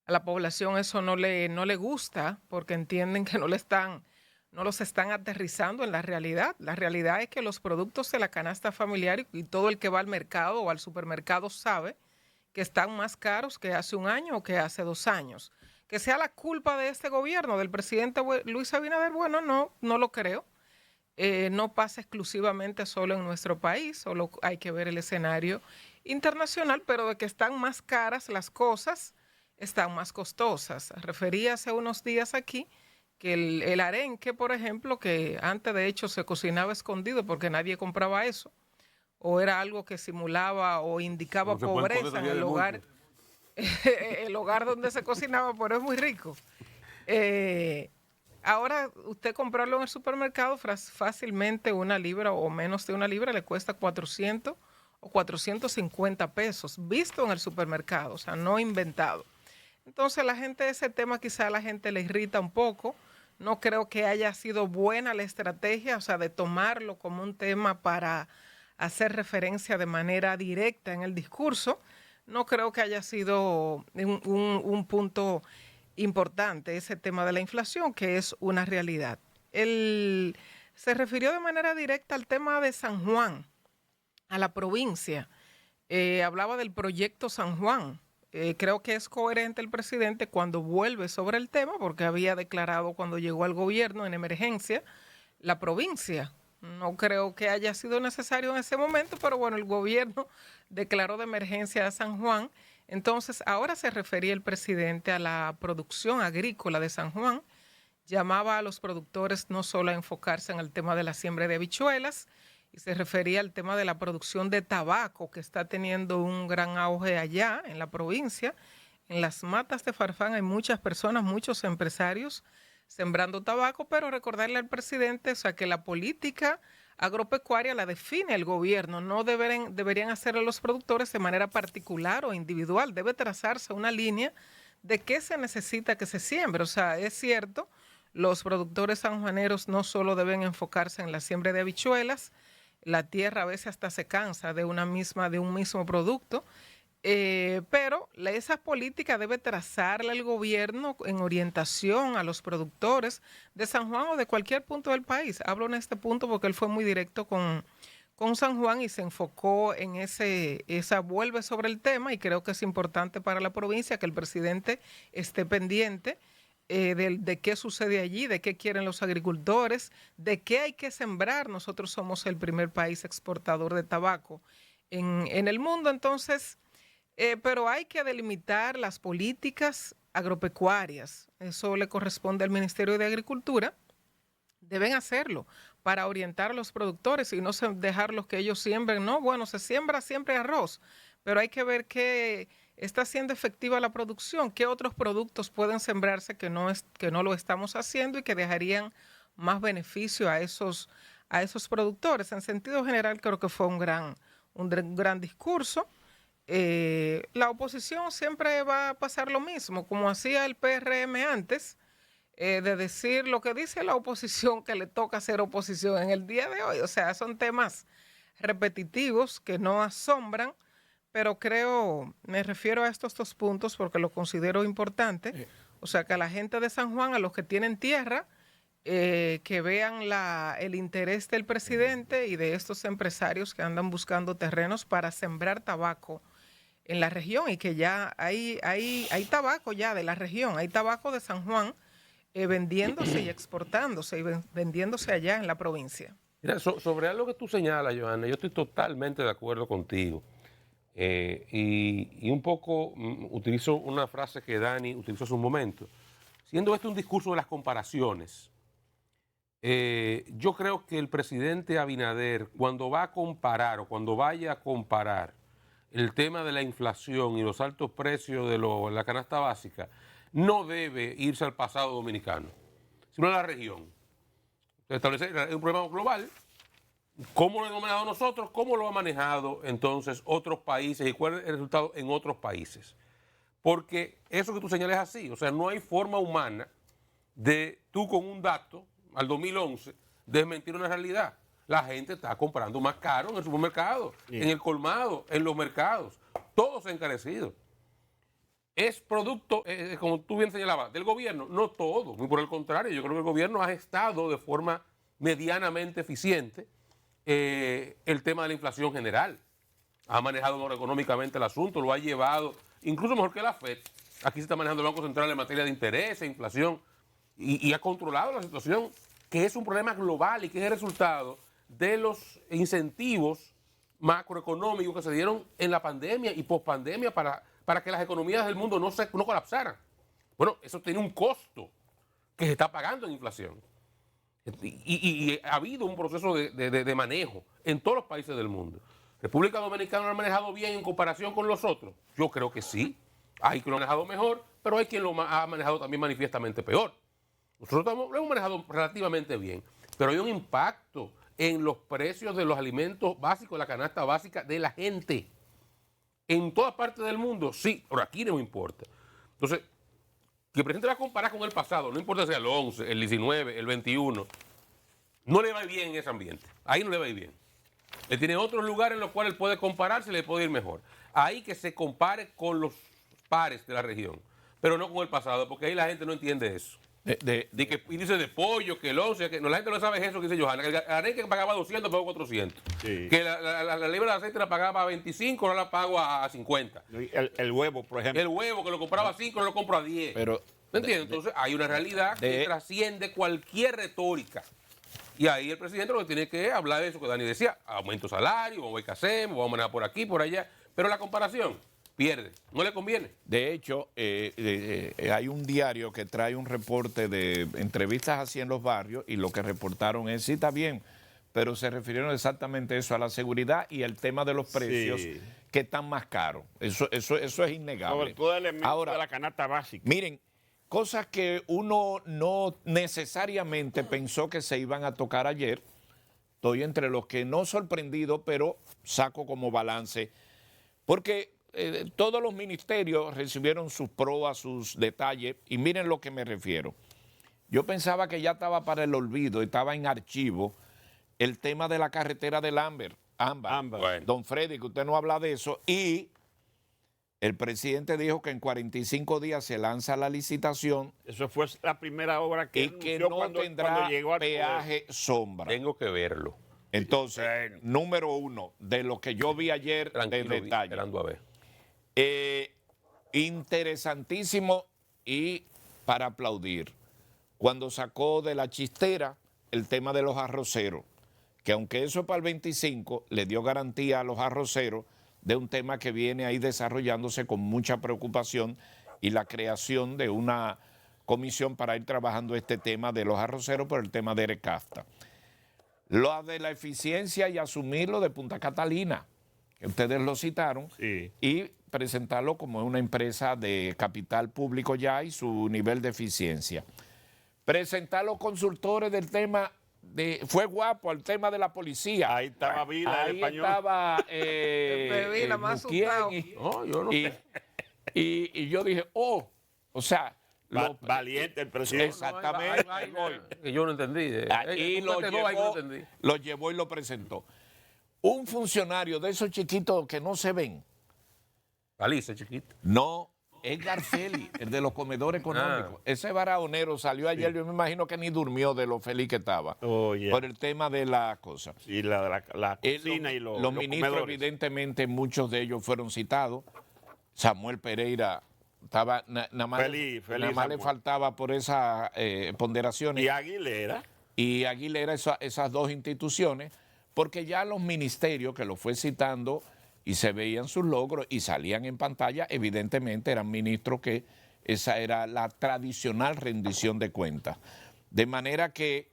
a la población eso no le gusta porque entienden que no los están aterrizando en la realidad. La realidad es que los productos de la canasta familiar y todo el que va al mercado o al supermercado sabe que están más caros que hace un año o que hace 2 años. Que sea la culpa de este gobierno, del presidente Luis Abinader, bueno, no lo creo. No pasa exclusivamente solo en nuestro país, solo hay que ver el escenario internacional, pero de que están más caras las cosas, están más costosas. Refería hace unos días aquí que el arenque, por ejemplo, que antes de hecho se cocinaba escondido porque nadie compraba eso, o era algo que simulaba o indicaba pobreza en el hogar, el hogar donde se cocinaba, pero es muy rico. Ahora usted comprarlo en el supermercado fácilmente, 1 libra o menos de 1 libra le cuesta 400 o 450 pesos, visto en el supermercado, o sea, no inventado. Entonces la gente, ese tema quizá a la gente le irrita un poco. No creo que haya sido buena la estrategia, o sea, de tomarlo como un tema para hacer referencia de manera directa en el discurso. No creo que haya sido un punto importante ese tema de la inflación, que es una realidad. Él se refirió de manera directa al tema de San Juan, a la provincia. Hablaba del proyecto San Juan. Creo que es coherente el presidente cuando vuelve sobre el tema, porque había declarado cuando llegó al gobierno en emergencia la provincia. No creo que haya sido necesario en ese momento, pero bueno, el gobierno declaró de emergencia a San Juan. Entonces, ahora se refería el presidente a la producción agrícola de San Juan. Llamaba a los productores no solo a enfocarse en el tema de la siembra de habichuelas, y se refería al tema de la producción de tabaco, que está teniendo un gran auge allá en la provincia. En las matas de Farfán hay muchas personas, muchos empresarios sembrando tabaco, pero recordarle al presidente, o sea, que la política agropecuaria la define el gobierno, no deberían hacerlo los productores de manera particular o individual. Debe trazarse una línea de qué se necesita que se siembre. O sea, es cierto, Los productores sanjuaneros no solo deben enfocarse en la siembra de habichuelas, la tierra a veces hasta se cansa de un mismo producto, pero esa política debe trazarla el gobierno en orientación a los productores de San Juan o de cualquier punto del país. Hablo en este punto porque él fue muy directo con San Juan y se enfocó en vuelve sobre el tema, y creo que es importante para la provincia que el presidente esté pendiente de qué sucede allí, de qué quieren los agricultores, de qué hay que sembrar. Nosotros somos el primer país exportador de tabaco en el mundo, entonces, pero hay que delimitar las políticas agropecuarias. Eso le corresponde al Ministerio de Agricultura. Deben hacerlo para orientar a los productores y no dejarlos que ellos siembren. No, bueno, se siembra siempre arroz, pero hay que ver qué está siendo efectiva la producción, qué otros productos pueden sembrarse que no lo estamos haciendo y que dejarían más beneficio a esos productores. En sentido general, creo que fue un gran discurso. La oposición siempre va a pasar lo mismo, como hacía el PRM antes, de decir lo que dice la oposición, que le toca hacer oposición en el día de hoy. O sea, son temas repetitivos que no asombran, pero me refiero a estos dos puntos porque los considero importantes. O sea, que a la gente de San Juan, a los que tienen tierra, que vean el interés del presidente y de estos empresarios que andan buscando terrenos para sembrar tabaco en la región, y que ya hay tabaco ya de la región, hay tabaco de San Juan vendiéndose y exportándose y vendiéndose allá en la provincia. Mira, sobre algo que tú señalas, Johanna, yo estoy totalmente de acuerdo contigo. Y un poco utilizo una frase que Dani utilizó hace un momento. Siendo este un discurso de las comparaciones, yo creo que el presidente Abinader, cuando va a comparar o cuando vaya a comparar el tema de la inflación y los altos precios de la canasta básica, no debe irse al pasado dominicano, sino a la región. Establecer un problema global. ¿Cómo lo hemos manejado nosotros? ¿Cómo lo han manejado entonces otros países? ¿Y cuál es el resultado en otros países? Porque eso que tú señalas es así. O sea, no hay forma humana de tú con un dato al 2011 desmentir una realidad. La gente está comprando más caro en el supermercado, en el colmado, en los mercados. Todo se ha encarecido. ¿Es producto, como tú bien señalabas, del gobierno? No todo, muy por el contrario. Yo creo que el gobierno ha estado de forma medianamente eficiente el tema de la inflación general. Ha manejado mejor económicamente el asunto, lo ha llevado, incluso mejor que la FED. Aquí se está manejando el Banco Central en materia de interés e inflación y ha controlado la situación, que es un problema global y que es el resultado de los incentivos macroeconómicos que se dieron en la pandemia y pospandemia para que las economías del mundo no colapsaran. Bueno, eso tiene un costo que se está pagando en inflación. Y ha habido un proceso de manejo en todos los países del mundo. ¿República Dominicana lo ha manejado bien en comparación con los otros? Yo creo que sí. Hay quien lo ha manejado mejor, pero hay quien lo ha manejado también manifiestamente peor. Nosotros lo hemos manejado relativamente bien, pero hay un impacto en los precios de los alimentos básicos, la canasta básica de la gente. En todas partes del mundo, sí, pero aquí no importa. Entonces, que el presidente va a comparar con el pasado, no importa si el 11, el 19, el 21, no le va bien en ese ambiente. Ahí no le va bien. Él tiene otros lugares en los cuales él puede compararse y le puede ir mejor. Ahí que se compare con los pares de la región, pero no con el pasado, porque ahí la gente no entiende eso. Y dice de pollo, que el 11, que no, la gente no sabe eso que dice Johanna, que el arenque pagaba 200, pagó 400. Sí. Que la libra de aceite la pagaba a 25, ahora la pago a 50. El huevo, por ejemplo. El huevo, que lo compraba a 5, no lo compro a 10. Pero, ¿me entiendes? Entonces hay una realidad que trasciende cualquier retórica. Y ahí el presidente lo que tiene que hablar de eso que Dani decía, aumento salario, vamos a ver qué hacemos, vamos a manejar por aquí, por allá. Pero la comparación pierde, no le conviene. De hecho, hay un diario que trae un reporte de entrevistas así en los barrios y lo que reportaron es, sí, está bien, pero se refirieron exactamente eso, a la seguridad y el tema de los precios que están más caros. Eso es innegable. Sobre todo el elemento de la canasta básica. Miren, cosas que uno no necesariamente pensó que se iban a tocar ayer. Estoy entre los que no sorprendido, pero saco como balance. Porque todos los ministerios recibieron sus pruebas, sus detalles, y miren lo que me refiero. Yo pensaba que ya estaba para el olvido, estaba en archivo el tema de la carretera del Ámbar. Bueno. Don Freddy, que usted no habla de eso. Y el presidente dijo que en 45 días se lanza la licitación Eso fue la primera obra que y que anunció no cuando tendrá llegó al poder. peaje sombra. Tengo que verlo. Entonces, número uno, de lo que yo vi ayer Tranquilo, de detalle. esperando a ver. Interesantísimo y para aplaudir. Cuando sacó de la chistera el tema de los arroceros, que aunque eso es para el 25, le dio garantía a los arroceros de un tema que viene ahí desarrollándose con mucha preocupación y la creación de una comisión para ir trabajando este tema de los arroceros por el tema de Erecafta. Lo de la eficiencia y asumirlo de Punta Catalina, que ustedes lo citaron, Sí. y presentarlo como una empresa de capital público ya y su nivel de eficiencia. Presentar los consultores del tema fue guapo el tema de la policía. Ahí estaba Vila, el Ahí español. estaba Vila, más Luquien asustado. No, yo no sé. y yo dije, oh, o sea, Valiente el presidente. exactamente. Que yo no entendí. Y lo llevó y lo presentó. Un funcionario de esos chiquitos que no se ven, Alice, chiquito. no, es Garceli, el de los comedores económicos. Ese baraonero salió ayer, yo me imagino que ni durmió de lo feliz que estaba. Oh, yeah. Por el tema de la cosa. Y la cocina y los ministros, comedores. evidentemente, muchos de ellos fueron citados. Samuel Pereira estaba, nada más Feliz, nada más le Samuel. faltaba por esas ponderaciones. Y Aguilera. Y Aguilera, esas dos instituciones, porque ya los ministerios que lo fue citando y se veían sus logros y salían en pantalla, evidentemente eran ministros que esa era la tradicional rendición de cuentas. De manera que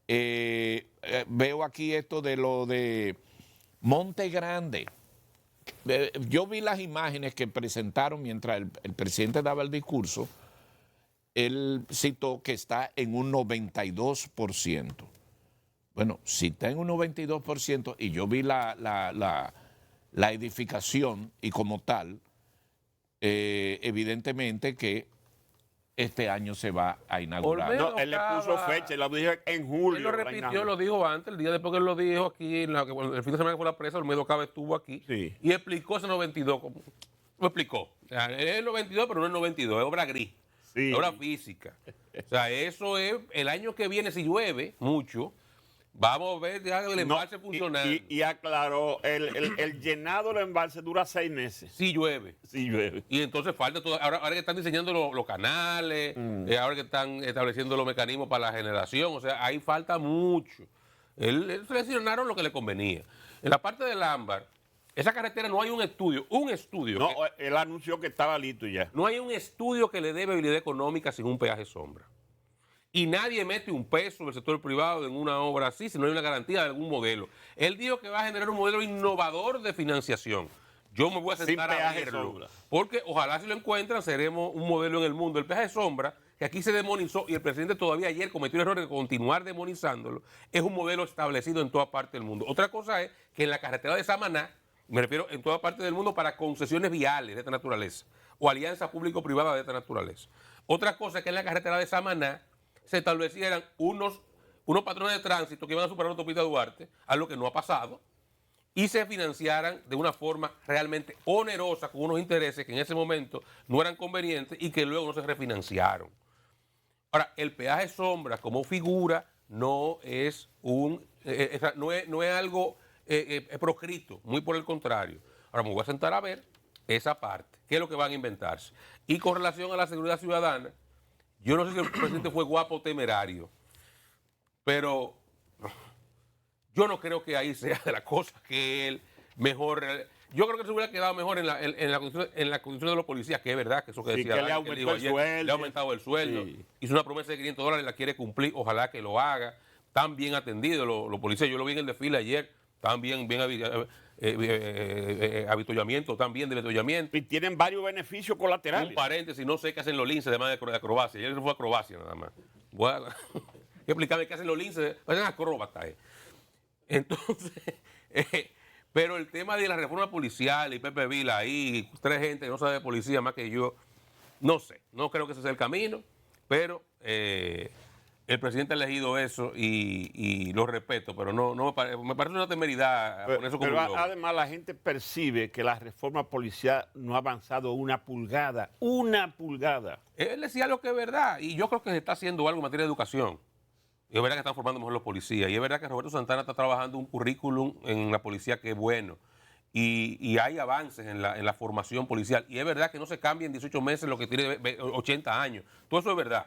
veo aquí esto de lo de Monte Grande. Yo vi las imágenes que presentaron mientras el presidente daba el discurso. Él citó que está en un 92%. Bueno, si está en un 92% y yo vi la edificación y como tal, evidentemente que este año se va a inaugurar. Olmedo. No, él le puso fecha, lo dijo en julio. Él lo repitió, lo dijo antes, el día después que él lo dijo aquí, el fin de semana que fue la presa, Olmedo Cabe estuvo aquí Sí. y explicó ese 92. Lo explicó. O sea, es el 92, pero no es el 92, es obra gris, Sí. es obra física. O sea, eso es el año que viene, si llueve mucho, vamos a ver ya el embalse funcionando. Y aclaró, el llenado del embalse dura 6 meses. Si llueve. Si llueve. Y entonces falta todo. Ahora que están diseñando los canales, ahora que están estableciendo los mecanismos para la generación, o sea, ahí falta mucho. Él seleccionaron lo que le convenía. En la parte del Ámbar, esa carretera no hay un estudio. No, él anunció que estaba listo ya. No hay un estudio que le dé viabilidad económica sin un peaje sombra. Y nadie mete un peso del sector privado en una obra así si no hay una garantía de algún modelo. Él dijo que va a generar un modelo innovador de financiación. Yo me voy a sentar a peaje verlo. sombra. Porque ojalá si lo encuentran, seremos un modelo en el mundo. El peaje sombra, que aquí se demonizó y el presidente todavía ayer cometió el error de continuar demonizándolo, es un modelo establecido en toda parte del mundo. Otra cosa es que en la carretera de Samaná, me refiero en toda parte del mundo para concesiones viales de esta naturaleza o alianzas público-privadas de esta naturaleza. Otra cosa es que en la carretera de Samaná se establecieran unos patrones de tránsito que iban a superar la autopista Duarte, algo que no ha pasado, y se financiaran de una forma realmente onerosa, con unos intereses que en ese momento no eran convenientes y que luego no se refinanciaron. Ahora, el peaje sombra como figura no es no es algo proscrito, muy por el contrario. Ahora me voy a sentar a ver esa parte, qué es lo que van a inventarse. Y con relación a la seguridad ciudadana, yo no sé si el presidente fue guapo o temerario, pero yo no creo que ahí sea de la cosa que él mejor. Yo creo que se hubiera quedado mejor en la condición de los policías, que es verdad, que eso que Sí, decía que le Dani, aumentó él dijo el ayer, sueldo. le ha aumentado el sueldo. Sí. Hizo una promesa de $500, la quiere cumplir, ojalá que lo haga. Están bien atendidos los policías, yo lo vi en el desfile ayer, están bien avituallamiento, están bien de avituallamiento. Y tienen varios beneficios colaterales. Un paréntesis, no sé qué hacen los linces además de acrobacia. Ayer se fue a acrobacia nada más. Voy a explicarme qué hacen los linces. Parecen acróbatas. Entonces, pero el tema de la reforma policial y Pepe Vila ahí, 3 gente que no sabe de policía más que yo, no sé. No creo que ese sea el camino, pero El presidente ha elegido eso y lo respeto, pero no me parece una temeridad poner eso como pero un logro. además la gente percibe que la reforma policial no ha avanzado una pulgada. Una pulgada. Él decía lo que es verdad y yo creo que se está haciendo algo en materia de educación. Y es verdad que están formando mejor los policías y es verdad que Roberto Santana está trabajando un currículum en la policía que es bueno. Y hay avances en la formación policial. Y es verdad que no se cambia en 18 meses lo que tiene 80 años. Todo eso es verdad.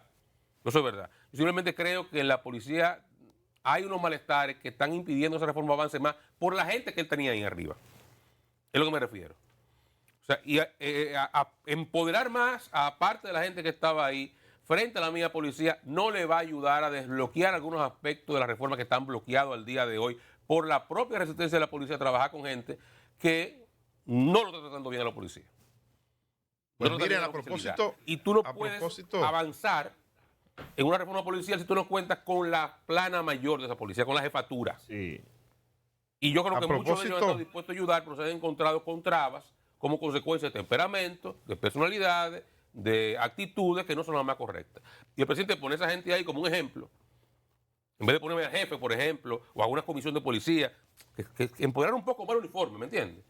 Eso es verdad. Yo simplemente creo que en la policía hay unos malestares que están impidiendo esa reforma avance más por la gente que él tenía ahí arriba. Es lo que me refiero. O sea, y a empoderar más a parte de la gente que estaba ahí frente a la misma policía no le va a ayudar a desbloquear algunos aspectos de la reforma que están bloqueados al día de hoy por la propia resistencia de la policía a trabajar con gente que no lo está tratando bien a la policía. Pues miren, a propósito, y tú no puedes avanzar en una reforma policial si tú no cuentas con la plana mayor de esa policía, con la jefatura. Sí. Y yo creo que muchos de ellos han estado dispuestos a ayudar, pero se han encontrado con trabas como consecuencia de temperamento, de personalidades, de actitudes que no son las más correctas. Y el presidente pone a esa gente ahí como un ejemplo. En vez de ponerme al jefe, por ejemplo, o a una comisión de policía, que empoderar un poco más el uniforme, ¿me entiendes?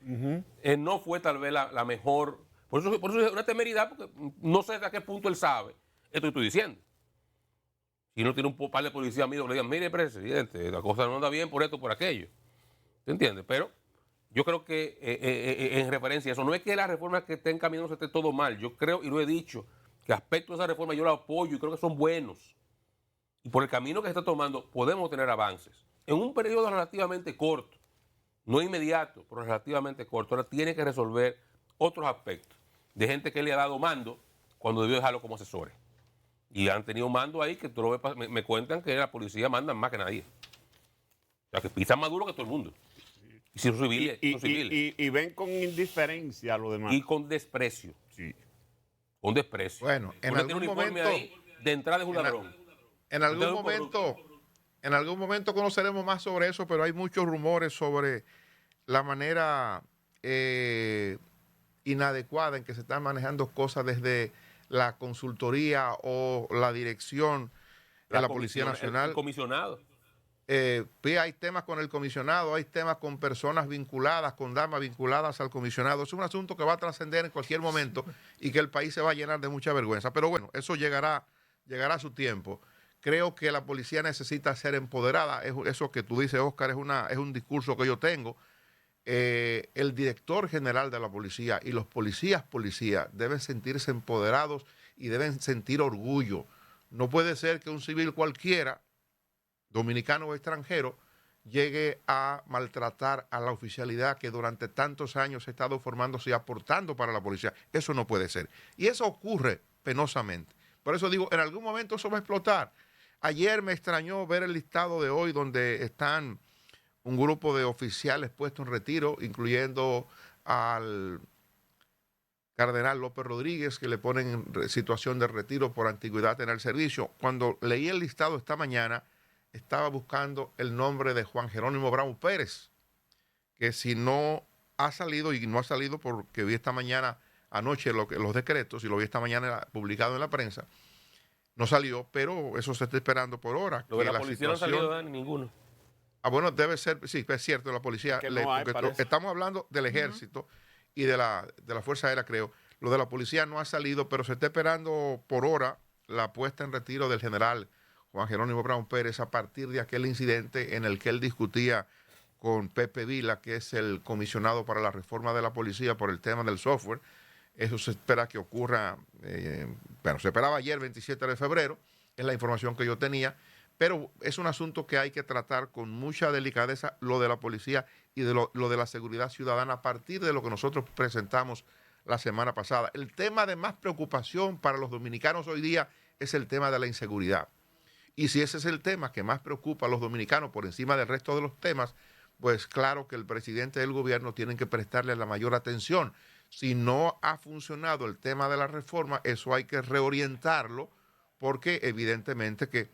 No fue tal vez la mejor. Por eso es una temeridad, porque no sé hasta qué punto él sabe esto que estoy diciendo. Si no tiene un par de policías amigos que le digan, mire, presidente, la cosa no anda bien por esto, por aquello. ¿Se entiende? Pero yo creo que en referencia a eso, no es que las reformas que estén caminando esté todo mal. Yo creo, y lo he dicho, que aspectos de esa reforma yo la apoyo y creo que son buenos. Y por el camino que se está tomando podemos tener avances. En un periodo relativamente corto, no inmediato, pero relativamente corto. Ahora tiene que resolver otros aspectos de gente que le ha dado mando cuando debió dejarlo como asesores. Y han tenido mando ahí que tú lo ves, me cuentan que la policía manda más que nadie. O sea, que pisan más duro que todo el mundo. Y si son civiles, son civiles. Y ven con indiferencia a lo demás. Y con desprecio. Sí. Con desprecio. Bueno, en algún momento, ahí, de entrada es un ladrón. En algún momento conoceremos más sobre eso, pero hay muchos rumores sobre la manera inadecuada en que se están manejando cosas desde la consultoría o la dirección de la Policía Nacional. El comisionado. Hay temas con el comisionado, hay temas con personas vinculadas, con damas vinculadas al comisionado. Es un asunto que va a trascender en cualquier momento y que el país se va a llenar de mucha vergüenza. Pero bueno, eso llegará a su tiempo. Creo que la policía necesita ser empoderada. Eso que tú dices, Oscar, es un discurso que yo tengo. El director general de la policía y los policías deben sentirse empoderados y deben sentir orgullo. No puede ser que un civil cualquiera, dominicano o extranjero, llegue a maltratar a la oficialidad que durante tantos años ha estado formándose y aportando para la policía. Eso no puede ser. Y eso ocurre penosamente. Por eso digo, en algún momento eso va a explotar. Ayer me extrañó ver el listado de hoy donde están un grupo de oficiales puestos en retiro, incluyendo al cardenal López Rodríguez, que le ponen en situación de retiro por antigüedad en el servicio. Cuando leí el listado esta mañana, estaba buscando el nombre de Juan Jerónimo Bravo Pérez, que si no ha salido, y no ha salido porque vi esta mañana, anoche los decretos, y lo vi esta mañana publicado en la prensa, no salió, pero eso se está esperando por hora. Lo de la policía no ha salido, Dani, ninguno. Bueno, debe ser, sí, es cierto, la policía, estamos hablando del ejército y de la Fuerza Aérea, creo. Lo de la policía no ha salido, pero se está esperando por hora la puesta en retiro del general Juan Jerónimo Brown Pérez a partir de aquel incidente en el que él discutía con Pepe Vila, que es el comisionado para la reforma de la policía por el tema del software. Eso se espera que ocurra, se esperaba ayer, 27 de febrero, es la información que yo tenía, pero es un asunto que hay que tratar con mucha delicadeza, lo de la policía y de lo de la seguridad ciudadana, a partir de lo que nosotros presentamos la semana pasada. El tema de más preocupación para los dominicanos hoy día es el tema de la inseguridad. Y si ese es el tema que más preocupa a los dominicanos por encima del resto de los temas, pues claro que el presidente del gobierno tiene que prestarle la mayor atención. Si no ha funcionado el tema de la reforma, eso hay que reorientarlo, porque evidentemente que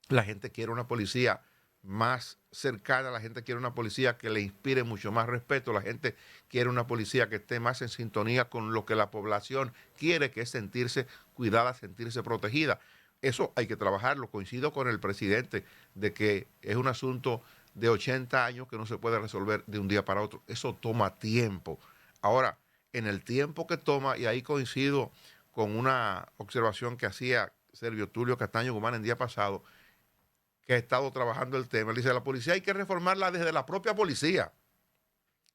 la gente quiere una policía más cercana, la gente quiere una policía que le inspire mucho más respeto, la gente quiere una policía que esté más en sintonía con lo que la población quiere, que es sentirse cuidada, sentirse protegida. Eso hay que trabajarlo. Coincido con el presidente de que es un asunto de 80 años que no se puede resolver de un día para otro. Eso toma tiempo. Ahora, en el tiempo que toma, y ahí coincido con una observación que hacía Servio Tulio Castaño Guzmán el día pasado, que ha estado trabajando el tema. Él dice, la policía hay que reformarla desde la propia policía.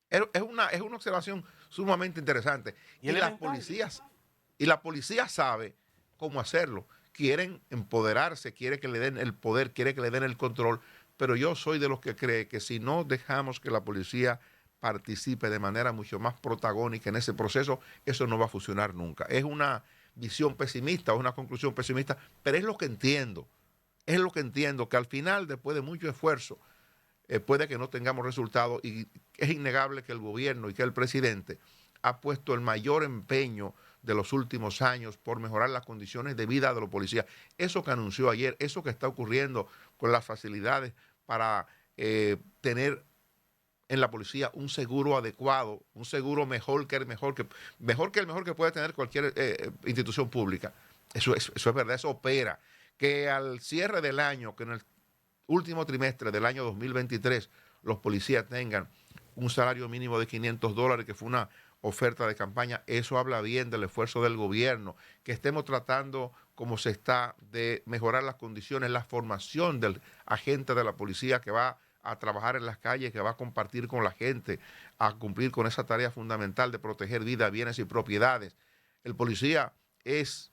Es una observación sumamente interesante. Y la policía sabe cómo hacerlo. Quieren empoderarse, quiere que le den el poder, quiere que le den el control, pero yo soy de los que cree que si no dejamos que la policía participe de manera mucho más protagónica en ese proceso, eso no va a funcionar nunca. Es una visión pesimista, es una conclusión pesimista, pero es lo que entiendo. Es lo que entiendo, que al final, después de mucho esfuerzo, puede que no tengamos resultados, y es innegable que el gobierno y que el presidente ha puesto el mayor empeño de los últimos años por mejorar las condiciones de vida de los policías. Eso que anunció ayer, eso que está ocurriendo con las facilidades para tener en la policía un seguro adecuado, un seguro mejor que el mejor que puede tener cualquier institución pública. Eso es verdad, eso opera. Que al cierre del año, que en el último trimestre del año 2023, los policías tengan un salario mínimo de $500, que fue una oferta de campaña, eso habla bien del esfuerzo del gobierno. Que estemos tratando, como se está, de mejorar las condiciones, la formación del agente de la policía que va a trabajar en las calles, que va a compartir con la gente, a cumplir con esa tarea fundamental de proteger vidas, bienes y propiedades. El policía es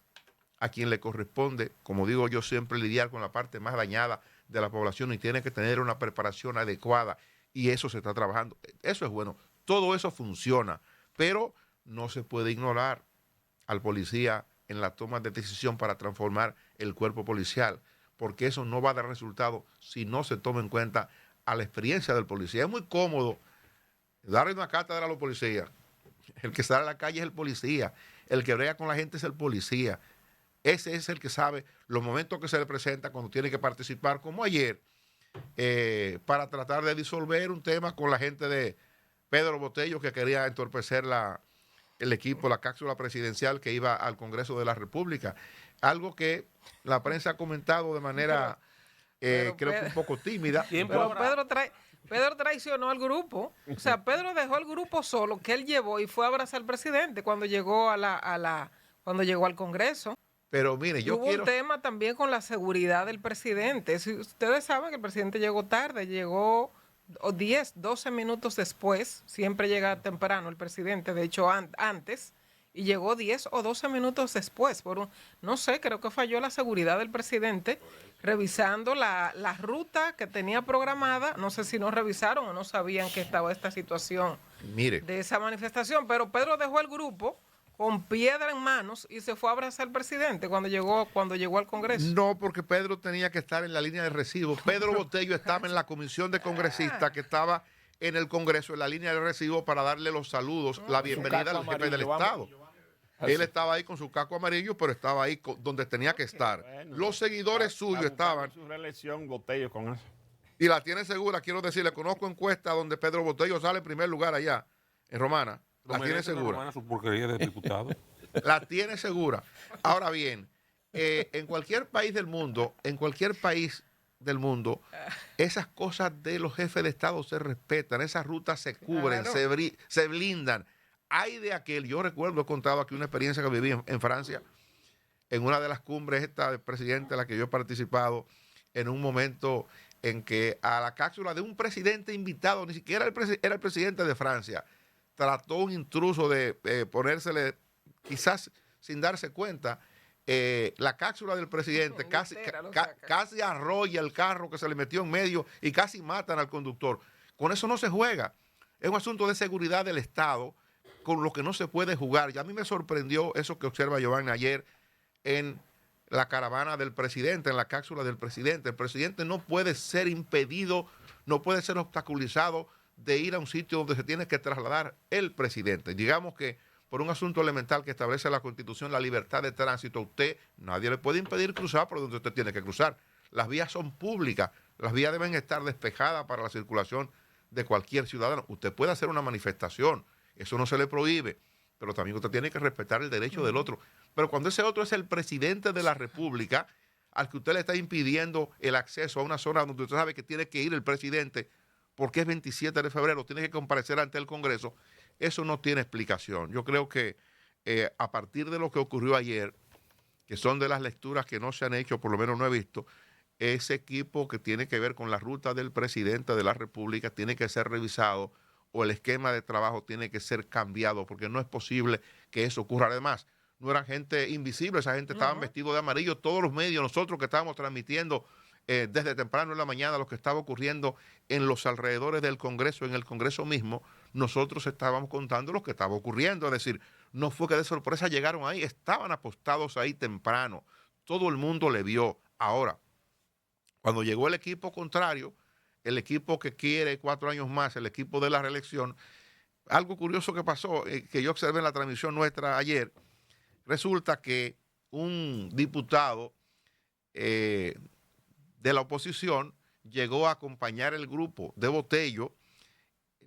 a quien le corresponde, como digo yo siempre, lidiar con la parte más dañada de la población, y tiene que tener una preparación adecuada, y eso se está trabajando. Eso es bueno, todo eso funciona, pero no se puede ignorar al policía en la toma de decisión para transformar el cuerpo policial, porque eso no va a dar resultado si no se toma en cuenta a la experiencia del policía. Es muy cómodo darle una cátedra a los policías. El que sale a la calle es el policía, el que brega con la gente es el policía. Ese es el que sabe los momentos que se le presenta cuando tiene que participar, como ayer, para tratar de disolver un tema con la gente de Pedro Botello, que quería entorpecer el equipo, la cápsula presidencial que iba al Congreso de la República. Algo que la prensa ha comentado de manera, creo que un poco tímida. Pero Pedro traicionó al grupo. O sea, Pedro dejó al grupo solo, que él llevó y fue a abrazar al presidente cuando llegó cuando llegó al Congreso. Pero mire, Hubo un tema también con la seguridad del presidente. Si ustedes saben que el presidente llegó tarde, llegó 10, 12 minutos después. Siempre llega temprano el presidente, de hecho antes, y llegó 10 o 12 minutos después. No sé, creo que falló la seguridad del presidente revisando la ruta que tenía programada. No sé si no revisaron o no sabían que estaba esta situación de esa manifestación, pero Pedro dejó el grupo con piedra en manos y se fue a abrazar al presidente cuando llegó al Congreso. No, porque Pedro tenía que estar en la línea de recibo. Pedro Botello estaba en la comisión de congresistas que estaba en el Congreso, en la línea de recibo, para darle los saludos, la bienvenida al jefe del Estado. Él estaba ahí con su casco amarillo, pero estaba ahí donde tenía que estar. Bueno, los seguidores suyos estaban. Su reelección, Botello, con eso. Y la tiene segura, quiero decirle, conozco encuestas donde Pedro Botello sale en primer lugar allá, en Romana. La tiene segura. Su porquería de diputado. La tiene segura. Ahora bien, en cualquier país del mundo, esas cosas de los jefes de Estado se respetan, esas rutas se cubren, claro, se blindan. Hay de aquel, yo recuerdo, he contado aquí una experiencia que viví en Francia, en una de las cumbres esta del presidente a la que yo he participado, en un momento en que a la cápsula de un presidente invitado, ni siquiera era el presidente de Francia, trató un intruso de ponérsele, quizás sin darse cuenta, la cápsula del presidente, casi arrolla el carro que se le metió en medio y casi matan al conductor. Con eso no se juega. Es un asunto de seguridad del Estado, con lo que no se puede jugar. Y a mí me sorprendió eso que observa Giovanni ayer en la caravana del presidente, en la cápsula del presidente. El presidente no puede ser impedido, no puede ser obstaculizado de ir a un sitio donde se tiene que trasladar el presidente. Digamos que por un asunto elemental que establece la Constitución, la libertad de tránsito, nadie le puede impedir cruzar por donde usted tiene que cruzar. Las vías son públicas, las vías deben estar despejadas para la circulación de cualquier ciudadano. Usted puede hacer una manifestación, eso no se le prohíbe, pero también usted tiene que respetar el derecho del otro. Pero cuando ese otro es el presidente de la República, al que usted le está impidiendo el acceso a una zona donde usted sabe que tiene que ir el presidente porque es 27 de febrero, tiene que comparecer ante el Congreso, eso no tiene explicación. Yo creo que a partir de lo que ocurrió ayer, que son de las lecturas que no se han hecho, por lo menos no he visto, ese equipo que tiene que ver con la ruta del presidente de la República tiene que ser revisado o el esquema de trabajo tiene que ser cambiado, porque no es posible que eso ocurra. Además, no eran gente invisible, esa gente estaban vestidos de amarillo, todos los medios, nosotros que estábamos transmitiendo desde temprano en la mañana lo que estaba ocurriendo en los alrededores del Congreso, en el Congreso mismo, nosotros estábamos contando lo que estaba ocurriendo, es decir, no fue que de sorpresa llegaron ahí, estaban apostados ahí temprano, todo el mundo le vio. Ahora, cuando llegó el equipo contrario, el equipo que quiere 4 años más, el equipo de la reelección, algo curioso que pasó, que yo observé en la transmisión nuestra ayer, resulta que un diputado de la oposición llegó a acompañar el grupo de Botello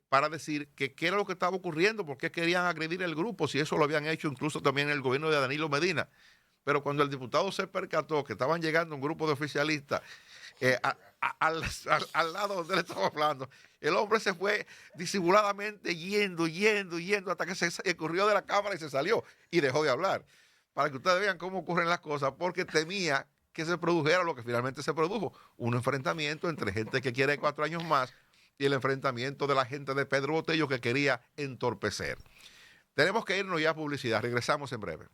para decir que qué era lo que estaba ocurriendo, por qué querían agredir el grupo, si eso lo habían hecho incluso también en el gobierno de Danilo Medina. Pero cuando el diputado se percató que estaban llegando un grupo de oficialistas al lado donde él estaba hablando, el hombre se fue disimuladamente yendo hasta que se escurrió de la cámara y se salió y dejó de hablar. Para que ustedes vean cómo ocurren las cosas, porque temía que se produjera lo que finalmente se produjo, un enfrentamiento entre gente que quiere 4 años más y el enfrentamiento de la gente de Pedro Botello que quería entorpecer. Tenemos que irnos ya a publicidad, regresamos en breve.